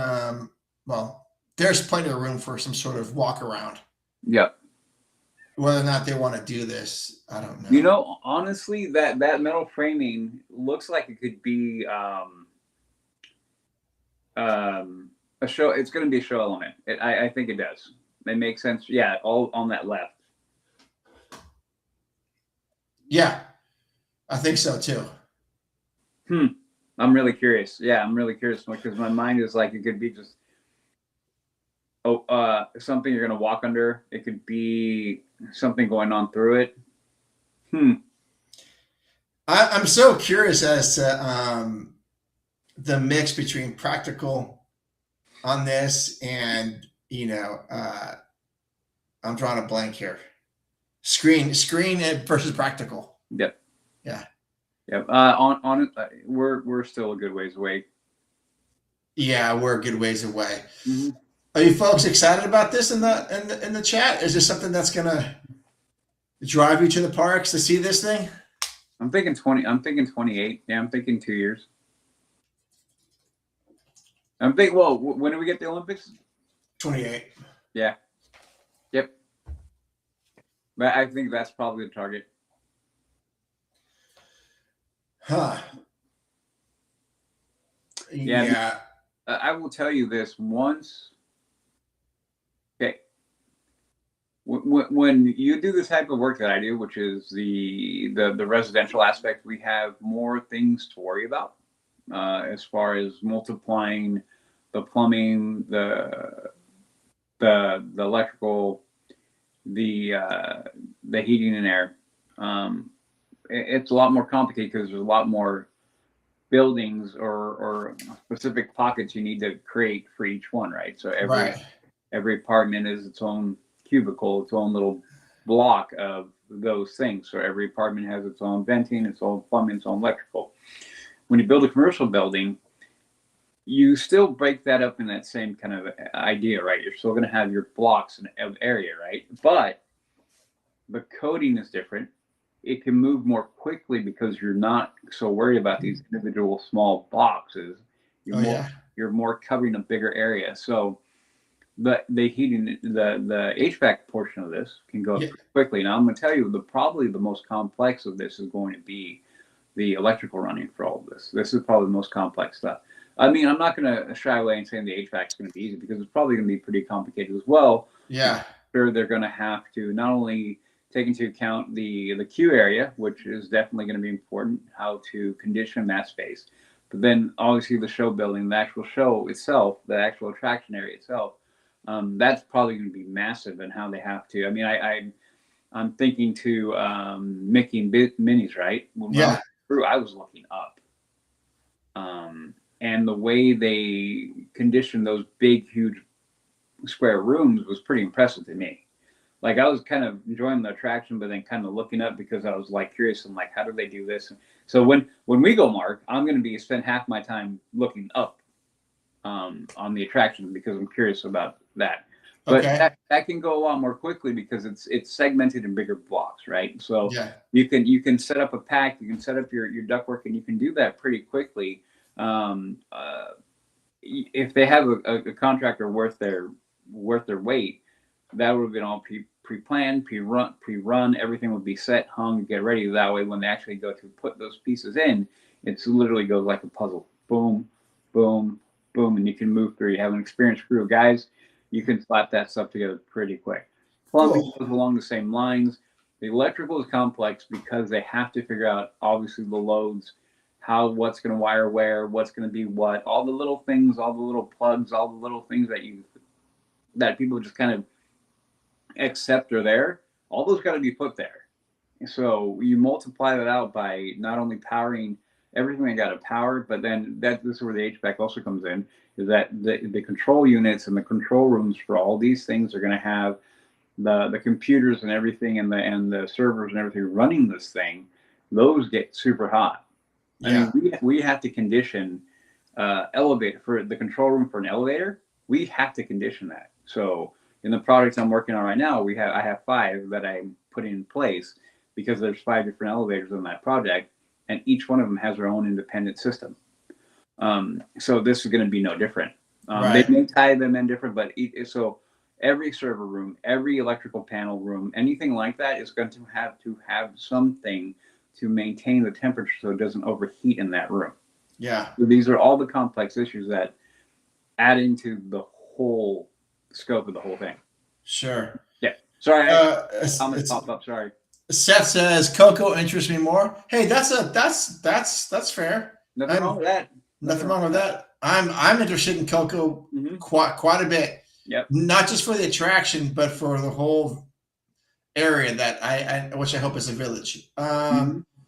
There's plenty of room for some sort of walk around. Yep. Whether or not they want to do this, I don't know. Honestly, that metal framing looks like it could be a show. It's going to be a show element. I think it does. It makes sense. Yeah, all on that left. Yeah, I think so too. I'm really curious. Yeah, I'm really curious because my mind is like it could be just Something you're going to walk under. It could be something going on through it. I'm so curious as to the mix between practical on this and, I'm drawing a blank here. Screen versus practical. Yep. Yeah. Yep. We're still a good ways away. Yeah, we're a good ways away. Mm-hmm. Are you folks excited about this in the chat? Is this something that's gonna drive you to the parks to see this thing? I'm thinking 20. I'm thinking 28. Yeah, I'm thinking 2 years. I'm thinking. Well, when do we get the Olympics? 28. Yeah. Yep. But I think that's probably the target. Huh. Yeah. I will tell you this once. Okay. When you do the type of work that I do, which is the residential aspect, we have more things to worry about as far as multiplying the plumbing, the electrical, the heating and air. It's a lot more complicated because there's a lot more buildings or specific pockets you need to create for each one, right? So every apartment is its own cubicle, its own little block of those things. So every apartment has its own venting, its own plumbing, its own electrical. When you build a commercial building, you still break that up in that same kind of idea, right? You're still going to have your blocks of area, right? But the coding is different. It can move more quickly because you're not so worried about these individual small boxes. You're more covering a bigger area. So the heating, the HVAC portion of this can go up pretty quickly. Now I'm going to tell you, probably the most complex of this is going to be the electrical running for all of this. This is probably the most complex stuff. I mean, I'm not going to shy away and saying the HVAC is going to be easy because it's probably going to be pretty complicated as well. Yeah. Sure, they're going to have to not only take into account the queue area, which is definitely going to be important, how to condition that space. But then obviously the show building, the actual show itself, the actual attraction area itself, that's probably going to be massive in how they have to. I mean, I'm thinking to Mickey and Minnie's, right? I was looking up. And the way they conditioned those big, huge square rooms was pretty impressive to me. Like I was kind of enjoying the attraction, but then kind of looking up because I was like curious and like, how do they do this? So when we go, Mark, I'm going to spend half my time looking up on the attraction because I'm curious about that. But that can go a lot more quickly because it's segmented in bigger blocks, right? So you can set up a pack, you can set up your ductwork, and you can do that pretty quickly. If they have a contractor worth their weight, that would have been all pre-planned, pre-run. Everything would be set, hung, get ready. That way, when they actually go to put those pieces in, it literally goes like a puzzle. Boom, boom, boom, and you can move through. You have an experienced crew of guys. You can slap that stuff together pretty quick. Plumbing goes along the same lines. The electrical is complex because they have to figure out, obviously, the loads, what's going to wire where, what's going to be what, all the little things, all the little plugs, all the little things that people just kind of accept are there. All those got to be put there. So you multiply that out by not only powering everything they got to power, but then this is where the HVAC also comes in, is that the control units and the control rooms for all these things are going to have the computers and everything and the servers and everything running this thing. Those get super hot. I mean, we have to condition elevator for the control room for an elevator. We have to condition that. So in the products I'm working on right now, I have 5 that I'm putting in place because there's 5 different elevators on that project, and each one of them has their own independent system. So this is going to be no different. They may tie them in different, but so every server room, every electrical panel room, anything like that is going to have something to maintain the temperature so it doesn't overheat in that room. Yeah. So these are all the complex issues that add into the whole scope of the whole thing. Sure. Yeah. Sorry, comments popped up. Sorry. Seth says Coco interests me more. Hey, that's fair. Nothing wrong with that. Nothing wrong with that. I'm interested in Coco quite a bit. Yep. Not just for the attraction, but for the whole area that which I hope is a village.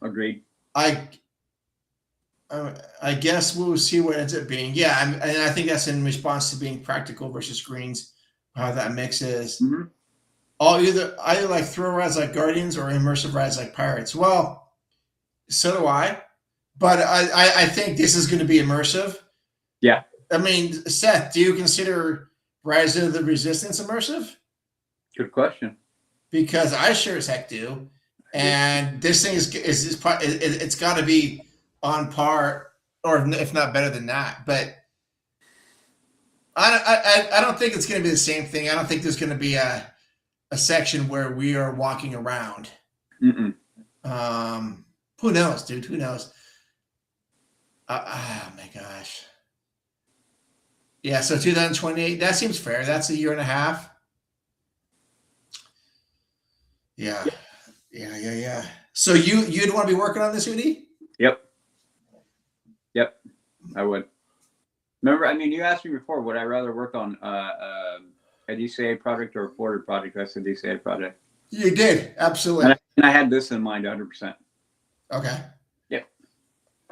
Agreed. I I guess we'll see what it ends up being. Yeah, and I think that's in response to being practical versus greens, how that mix is. Mm-hmm. Either like thrill rides like Guardians or immersive rides like Pirates. Well, so do I, but I think this is going to be immersive. Yeah. I mean, Seth, do you consider Rise of the Resistance immersive? Good question. Because I sure as heck do, and this thing is it's got to be on par, or if not better than that. But I don't think it's going to be the same thing. I don't think there's going to be a section where we are walking around. Mm-mm. Who knows, dude? Who knows? Oh my gosh. Yeah, so 2028. That seems fair. That's a year and a half. Yeah. So you'd want to be working on this, Udi? Yep. I would. Remember, I mean, you asked me before, would I rather work on a DCA project or a Florida project? That's a DCA project. You did, absolutely. And I had this in mind 100%. Okay. Yep.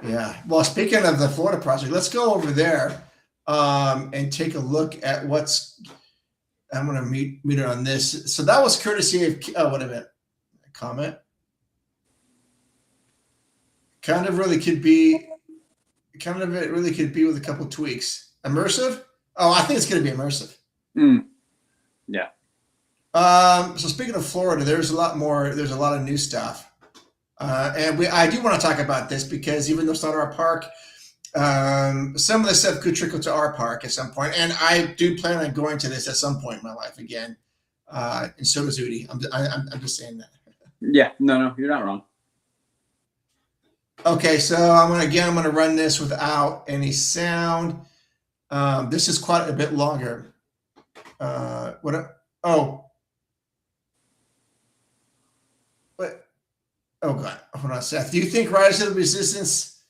Yeah. Well, speaking of the Florida project, let's go over there and take a look at what's. I'm going to meet it on this. So that was courtesy of. Oh, wait a minute. A comment. Kind of really could be with a couple of tweaks. Immersive? Oh, I think it's going to be immersive. Yeah. So speaking of Florida, there's a lot of new stuff. And I do want to talk about this because even though it's not our park, some of the stuff could trickle to our park at some point. And I do plan on going to this at some point in my life again. And so does Udi. I'm just saying that. Yeah, no, you're not wrong. Okay, so I'm gonna run this without any sound. This is quite a bit longer. Oh God, hold on, Seth. Do you think Rise of the Resistance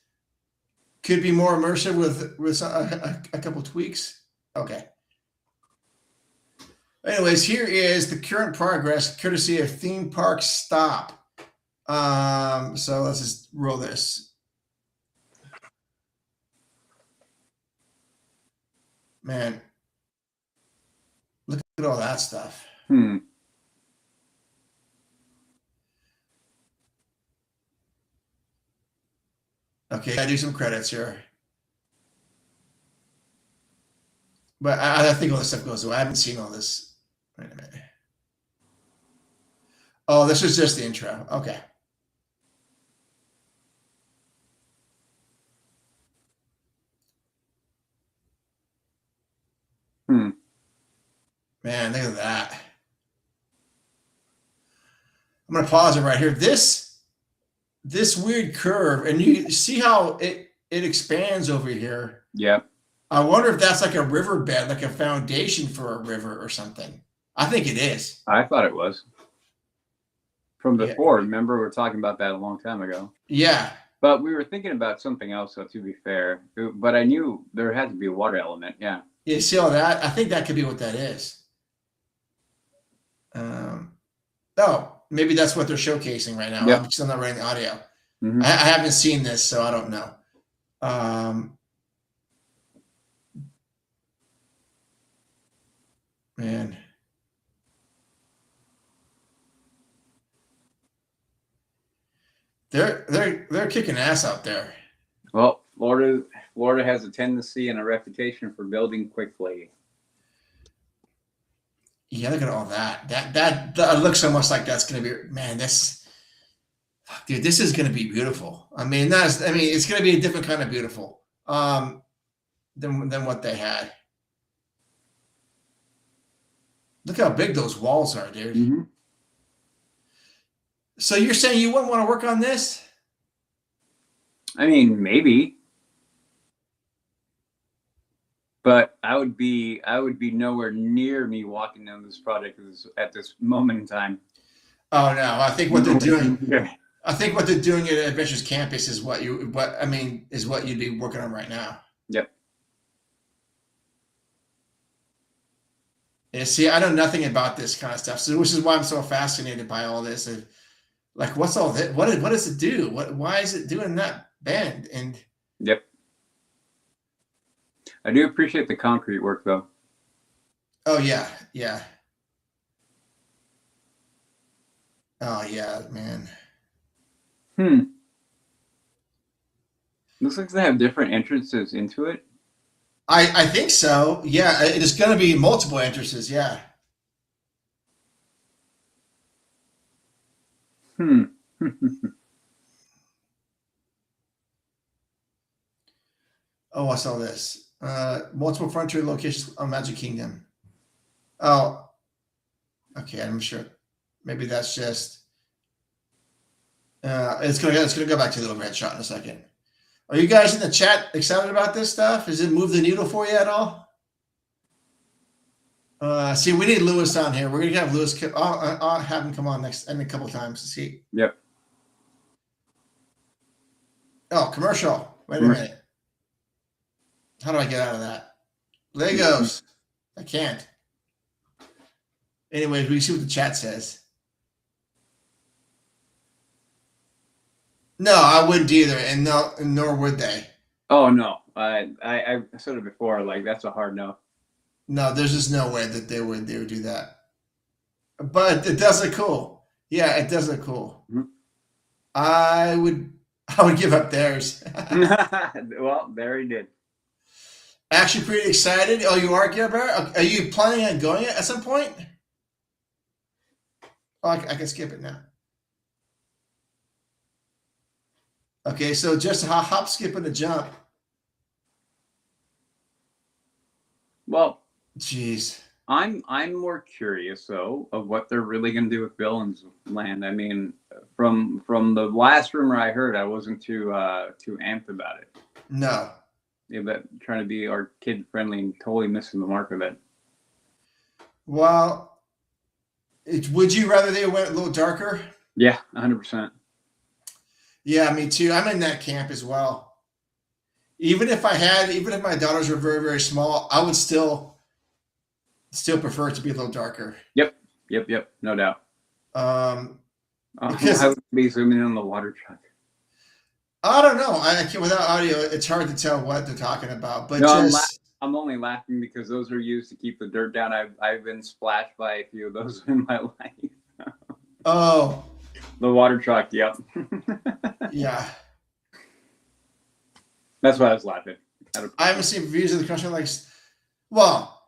could be more immersive with a couple tweaks? Okay. Anyways, here is the current progress, courtesy of Theme Park Stop. So let's just roll this. Man, look at all that stuff. Okay, I do some credits here. But I think all this stuff goes away. I haven't seen all this. Wait a minute. Oh, this is just the intro. Okay. Man, look at that. I'm going to pause it right here. This weird curve, and you see how it expands over here. Yeah. I wonder if that's like a riverbed, like a foundation for a river or something. I think it is. I thought it was. From before, remember we were talking about that a long time ago. Yeah. But we were thinking about something else, though, to be fair. But I knew there had to be a water element, yeah. You see all that? I think that could be what that is. Oh, maybe that's what they're showcasing right now. Yep. I'm still not running the audio. Mm-hmm. I haven't seen this, so I don't know. Man. They're kicking ass out there. Well, Florida has a tendency and a reputation for building quickly. Yeah, look at all that. That looks almost like that's going to be, man, this is going to be beautiful. I mean, it's going to be a different kind of beautiful than what they had. Look how big those walls are, dude. Mm-hmm. So you're saying you wouldn't want to work on this? I mean, maybe. But I would be nowhere near me walking down this project at this moment in time. Oh no, I think what they're doing. I think what they're doing at Adventures Campus is what you'd be working on right now. Yep. Yeah, see, I know nothing about this kind of stuff, so which is why I'm so fascinated by all this. Like, what's all that? What does it do? Why is it doing that bend? And Yep. I do appreciate the concrete work though. oh yeah, yeah. Oh yeah, man. Looks like they have different entrances into it. I think so. Yeah, it is going to be multiple entrances. Yeah. Hmm. Oh, I saw this. Multiple frontier locations on Magic Kingdom. Oh, okay. I'm sure. Maybe that's just. It's gonna go back to the overhead shot in a second. Are you guys in the chat excited about this stuff? Does it move the needle for you at all? See, we need Lewis on here. We're gonna have Lewis. I'll have him come on next in a couple of times to see. Yep. Oh, commercial. Wait a minute. How do I get out of that? Legos. I can't. Anyways, we see what the chat says. No, I wouldn't either, and no, nor would they. Oh no, I said it before. Like that's a hard no. No, there's just no way that they would do that. But it does look cool. Yeah, it does look cool. Mm-hmm. I would give up theirs. Well, there he did. Actually, pretty excited. Oh, you are, Gilbert? Are you planning on going at some point? Oh, I can skip it now. Okay, so just a hop, skip, and a jump. Well, jeez. I'm more curious though of what they're really going to do with Villains Land. I mean, from the last rumor I heard, I wasn't too amped about it. No. Yeah, but trying to be our kid friendly and totally missing the mark of it. Well, would you rather they went a little darker? Yeah, 100%. Yeah, me too. I'm in that camp as well. Even if my daughters were very, very small, I would still prefer it to be a little darker. Yep. No doubt. Because I would be zooming in on the water truck. I don't know. I can't, without audio, it's hard to tell what they're talking about. But no, I'm only laughing because those are used to keep the dirt down. I've been splashed by a few of those in my life. Oh. The water truck, yep. Yeah. That's why I was laughing. I haven't seen reviews of the country like, well,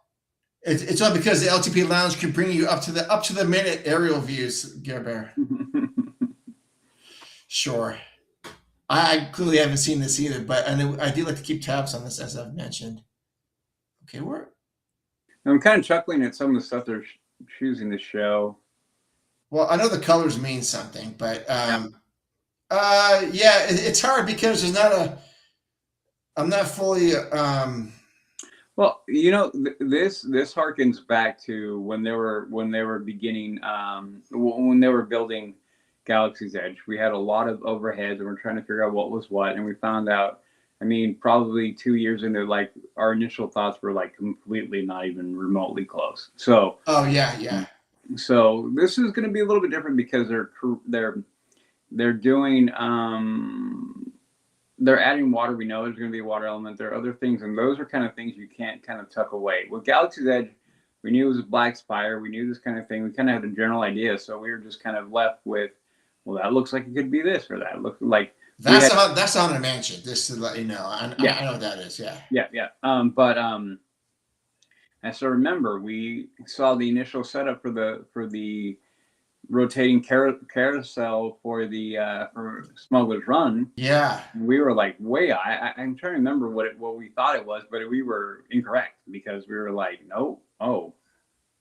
it's all because the LTP Lounge can bring you up to the minute aerial views, Gerber. Sure. I clearly haven't seen this either, but I do like to keep tabs on this, as I've mentioned. Okay, I'm kind of chuckling at some of the stuff they're choosing to show. Well, I know the colors mean something, but yeah, it's hard because I'm not fully. Well, this harkens back to when they were beginning, when they were building Galaxy's Edge. We had a lot of overheads, and we're trying to figure out what was what, and we found out. I mean, probably 2 years into, like, our initial thoughts were like completely not even remotely close. So. Oh yeah. So this is going to be a little bit different because they're doing they're adding water. We know there's going to be a water element. There are other things, and those are kind of things you can't kind of tuck away. With Galaxy's Edge, we knew it was a black spire. We knew this kind of thing. We kind of had a general idea, so we were just kind of left with, well, that looks like it could be this, or that looks like that's on a mansion. Just to let you know, I know what that is. Yeah. And so remember, we saw the initial setup for the rotating carousel for Smuggler's Run. Yeah. We were like, I'm trying to remember what we thought it was, but we were incorrect because we were like, no,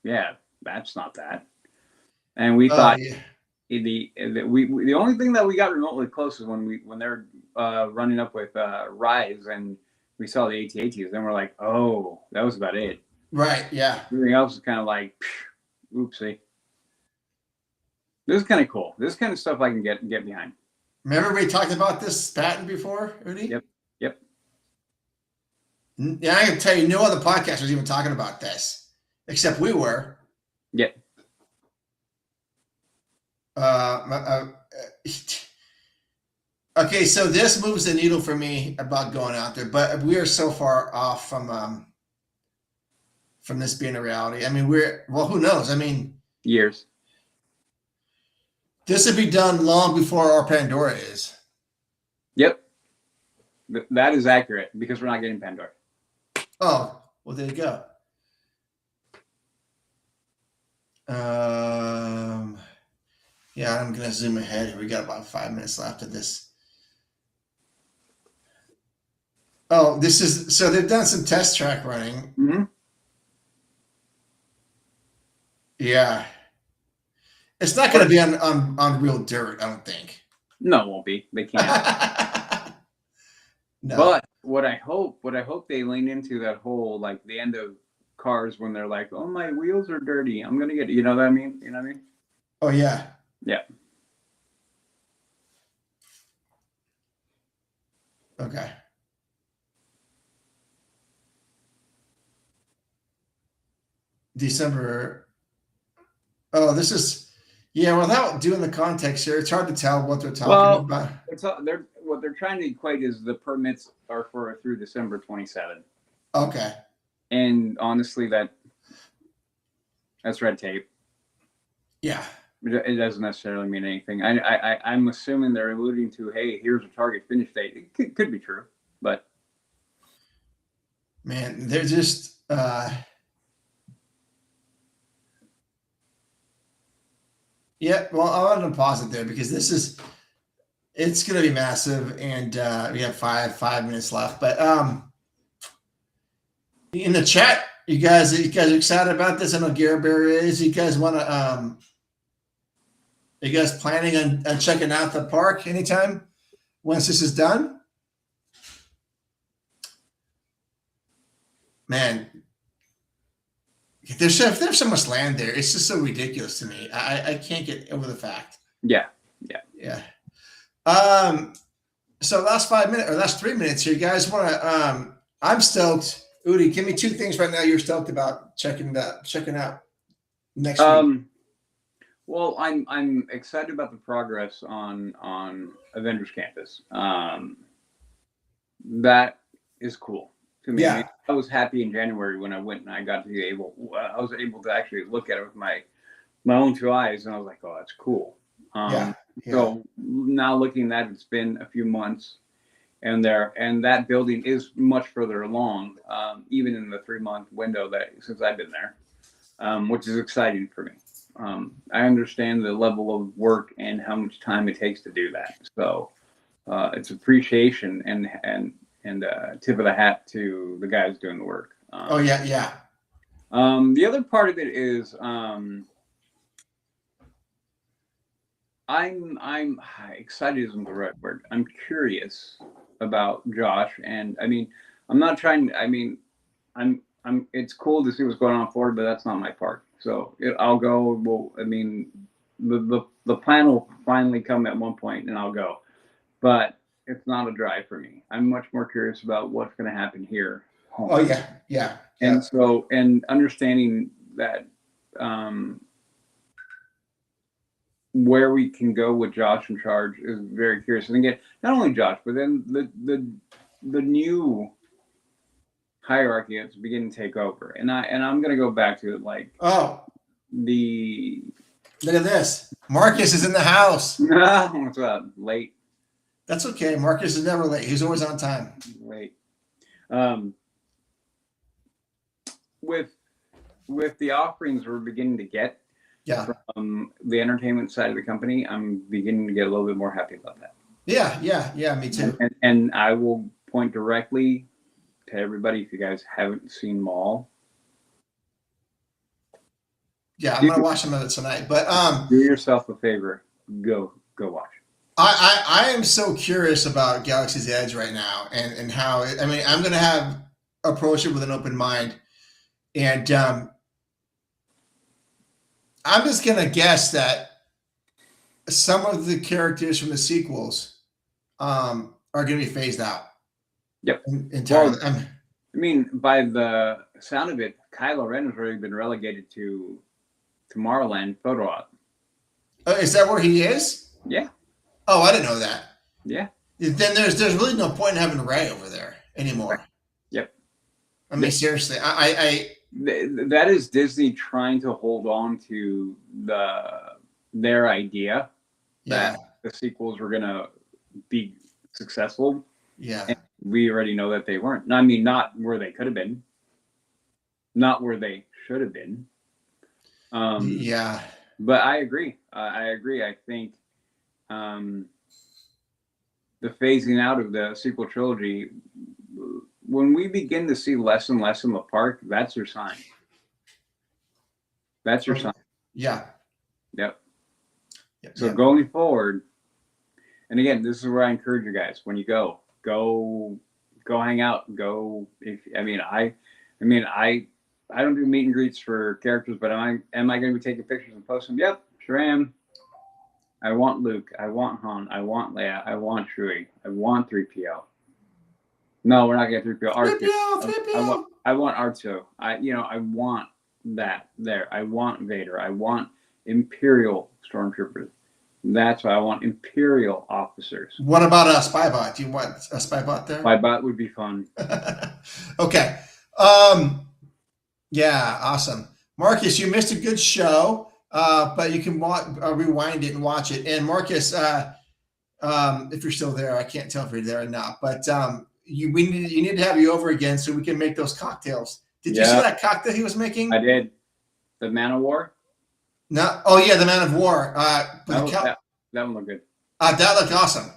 yeah, that's not that. And we thought the only thing that we got remotely close is when they're running up with Rise and we saw the AT-ATs, then we're like, oh, that was about it. Right, yeah. Everything else is kind of like, oopsie. This is kind of cool. This kind of stuff I can get behind. Remember we talked about this patent before, Udi? Yep. Yeah, I can tell you, no other podcast was even talking about this. except we were. Yeah. Okay, so this moves the needle for me about going out there, but we are so far off from this being a reality. I mean, who knows? I mean, Years. this would be done long before our Pandora is. Yep. That is accurate because we're not getting Pandora. Oh, well, there you go. Yeah, I'm gonna zoom ahead here. We got about 5 minutes left of this. Oh, so they've done some test track running. Mm-hmm. Yeah. It's not going to be on real dirt, I don't think. No, it won't be. They can't. No. But what I hope they lean into that whole, like, the end of cars when they're like, oh, my wheels are dirty. I'm going to get, you know what I mean? You know what I mean? Oh, yeah. Yeah. Okay. December. Oh, this is, yeah, without doing the context here, it's hard to tell what they're talking about. What they're trying to equate is the permits are through December 27th. Okay. And honestly, that's red tape. Yeah. It doesn't necessarily mean anything. I'm assuming they're alluding to, hey, here's a target finish date. It could be true, but man, they're just yeah. Well, I want to pause it there because it's going to be massive, and we have five minutes left. But in the chat, you guys are excited about this? I know Gary Bear is. You guys want to are you guys planning on checking out the park anytime once this is done? Man, there's so much land there. It's just so ridiculous to me. I can't get over the fact. Yeah. So last 3 minutes here, you guys want to? I'm stoked. Udi, give me two things right now you're stoked about checking out next week. Well, I'm excited about the progress on Avengers campus. That is cool to me. Yeah. I was happy in January when I went and I was able to actually look at it with my own two eyes, and I was like, oh, that's cool. Yeah. So now looking at it, it's been a few months, and that building is much further along, even in the 3-month window since I've been there, which is exciting for me. I understand the level of work and how much time it takes to do that. So it's appreciation and tip of the hat to the guys doing the work. Yeah. The other part of it is I'm excited isn't the right word. I'm curious about Josh, and I mean, I'm not trying. I mean, I'm. It's cool to see what's going on forward, but that's not my part. So I'll go. Well, I mean, the plan will finally come at one point, and I'll go. But it's not a drive for me. I'm much more curious about what's going to happen here. Home. Oh yeah. And so, and understanding that where we can go with Josh in charge is very curious. And again, not only Josh, but then the new hierarchy that's beginning to take over. And I'm going to go back to it like look at this. Marcus is in the house. What's up? Late. That's okay. Marcus is never late. He's always on time. Late. With the offerings we're beginning to get from the entertainment side of the company, I'm beginning to get a little bit more happy about that. Yeah, me too. And I will point directly to everybody if you guys haven't seen Mall. Yeah, I'm gonna watch some of it tonight. But do yourself a favor, go watch. I am so curious about Galaxy's Edge right now and how I'm gonna approach it with an open mind, and I'm just gonna guess that some of the characters from the sequels are gonna be phased out. Yep. Entirely. Well, I mean, by the sound of it, Kylo Ren has already been relegated to Tomorrowland photo op. Is that where he is? Yeah. Oh, I didn't know that. Yeah. Then there's really no point in having Ray over there anymore. Yep. I mean, seriously, that is Disney trying to hold on to their idea that the sequels were going to be successful. Yeah. And we already know that they weren't. I mean, not where they could have been, not where they should have been. Yeah. But I agree. I think the phasing out of the sequel trilogy, when we begin to see less and less in the park, that's your sign. That's your sign. Yeah. Yep. So going forward, and again, this is where I encourage you guys: when you go hang out. I don't do meet and greets for characters, but am I going to be taking pictures and posting them? Yep, sure am. I want Luke. I want Han. I want Leia. I want Chewie. I want 3PO. No, we're not getting 3PO. R2. I want R2. I want that there. I want Vader. I want Imperial stormtroopers. That's why I want Imperial officers. What about a Spybot? Do you want a Spybot there? Spybot would be fun. Okay. Yeah, awesome. Marcus, you missed a good show, but you can rewind it and watch it. And Marcus, if you're still there, I can't tell if you're there or not, but you need to have you over again so we can make those cocktails. Did you see that cocktail he was making? I did. The Man of War? No. Oh, yeah, the Man of War. That one looked good. That looked awesome.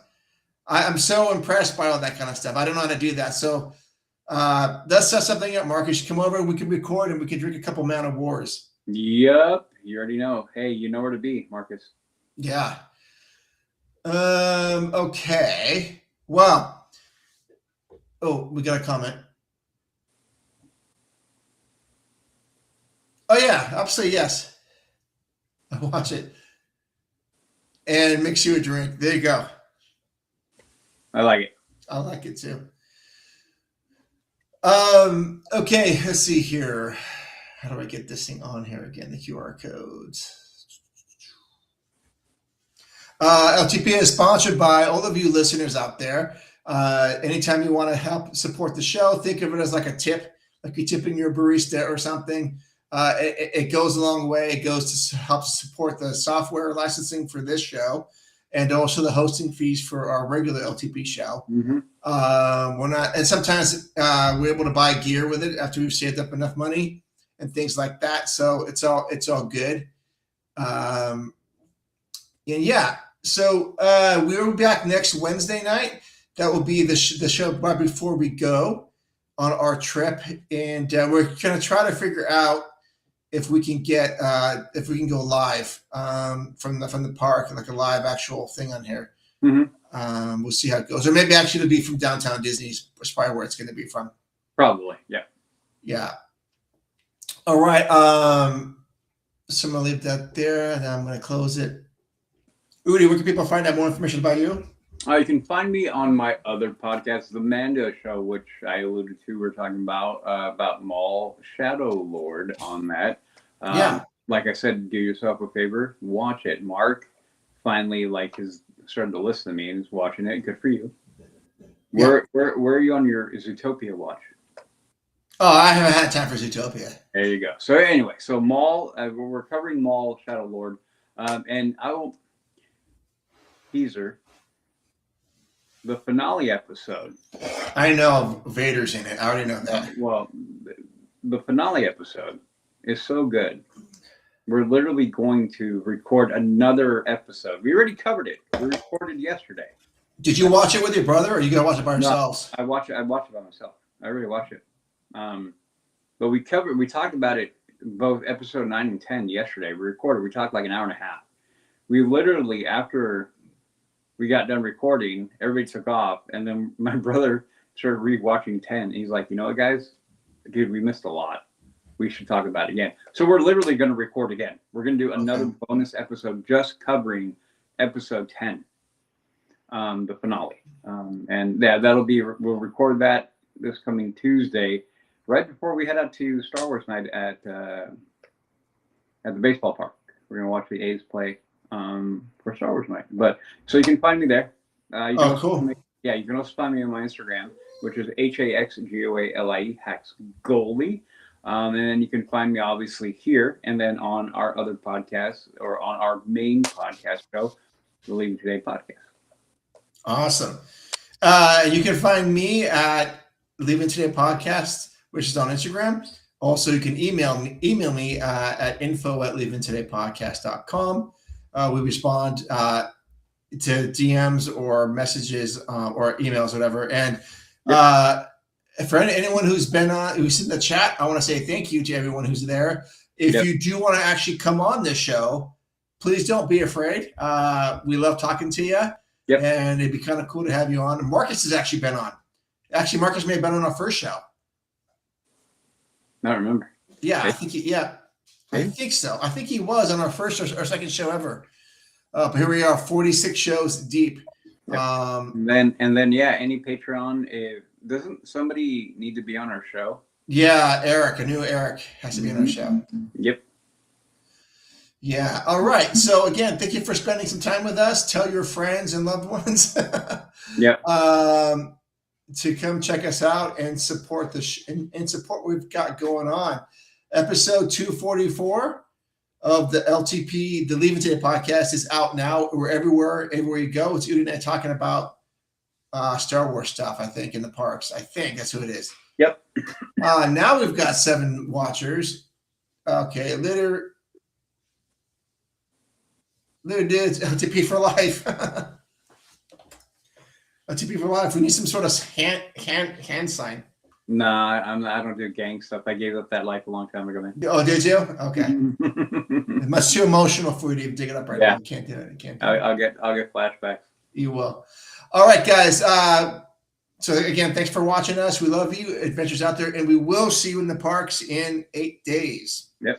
I'm so impressed by all that kind of stuff. I don't know how to do that. So let's set something up, Marcus. You come over, we can record, and we can drink a couple Man of Wars. Yep. You already know. Hey, you know where to be, Marcus. Yeah. Okay. Well. Oh, we got a comment. Oh, yeah. I'll say yes. I'll watch it. And mix you a drink. There you go. I like it. I like it too. Okay, let's see here. How do I get this thing on here again? The QR codes. LTP is sponsored by all of you listeners out there. Anytime you want to help support the show, think of it as like a tip, like you're tipping your barista or something. It goes a long way. It goes to help support the software licensing for this show and also the hosting fees for our regular LTP show. Mm-hmm. And sometimes we're able to buy gear with it after we've saved up enough money and things like that. So it's all good. And yeah, so we'll be back next Wednesday night. That will be the show right before we go on our trip, and we're going to try to figure out if we can go live from the park, like a live actual thing on here. Mm-hmm. We'll see how it goes, or maybe actually it'll be from downtown Disney's. That's probably where it's going to be from. Probably, yeah. Yeah. All right. So I'm going to leave that there, and I'm going to close it. Udi, where can people find out more information about you? You can find me on my other podcast, The Mando Show, which I alluded to. We're talking about Maul Shadow Lord on that. Like I said, do yourself a favor, watch it. Mark finally is starting to listen to me and is watching it. Good for you. Where are you on your Zootopia watch? Oh, I haven't had time for Zootopia. There you go. So anyway, Maul, we're covering Maul Shadow Lord, and I will teaser the finale episode. I know Vader's in it. I already know that. Well, the finale episode is so good. We're literally going to record another episode. We already covered it. We recorded yesterday. Did you watch it with your brother, or are you gonna watch it by yourselves? No, I watched it by myself. I really watched it. But we talked about it, both episode 9 and 10 yesterday. We talked like an hour and a half. We literally, after we got done recording, everybody took off, and then my brother started rewatching 10. He's like, you know what, guys? Dude, we missed a lot. We should talk about it again. So we're literally going to record again. We're going to do another bonus episode just covering episode 10, the finale. And yeah, we'll record that this coming Tuesday. right before we head out to Star Wars night at the baseball park. We're gonna watch the A's play for Star Wars night. But so you can find me there. You can Cool. you can also find me on my Instagram, which is HAXGOALIE, Hacks Goalie. And then you can find me obviously here and then on our other podcasts or on our main podcast show, the Leaving Today podcast. Awesome. You can find me at Leaving Today Podcast, which is on Instagram. Also, you can email me at info@leavingtodaypodcast.com. We respond to DMs or messages or emails, whatever. And for anyone who's who's in the chat, I want to say thank you to everyone who's there. If you do want to actually come on this show, please don't be afraid. We love talking to you. Yep. And it'd be kind of cool to have you on. Marcus has actually been on. Actually, Marcus may have been on our first show. I don't remember. Yeah, I think I think so. I think he was on our first or second show ever. But here we are, 46 shows deep. Yep. And then any Patreon. Doesn't somebody need to be on our show? Yeah, Eric. I knew Eric has to be on our show. Yep. Yeah. All right. So again, thank you for spending some time with us. Tell your friends and loved ones. Yep. To come check us out and support and support what we've got going on. Episode 244 of the LTP, the Leaving Today podcast, is out now. We're everywhere you go. It's Udi and I talking about Star Wars stuff, I think, in the parks. I think that's who it is. Yep. Now we've got 7 watchers. Okay, later dudes, LTP for life. LTP for life. We need some sort of hand sign. Nah, I don't do gang stuff. I gave up that life a long time ago, man. Oh, did you? Okay. It's much too emotional for you to even dig it up right now. You can't do it. You can't do it. I'll get flashbacks. You will. All right, guys. So again, thanks for watching us. We love you. Adventures out there, and we will see you in the parks in 8 days. Yep.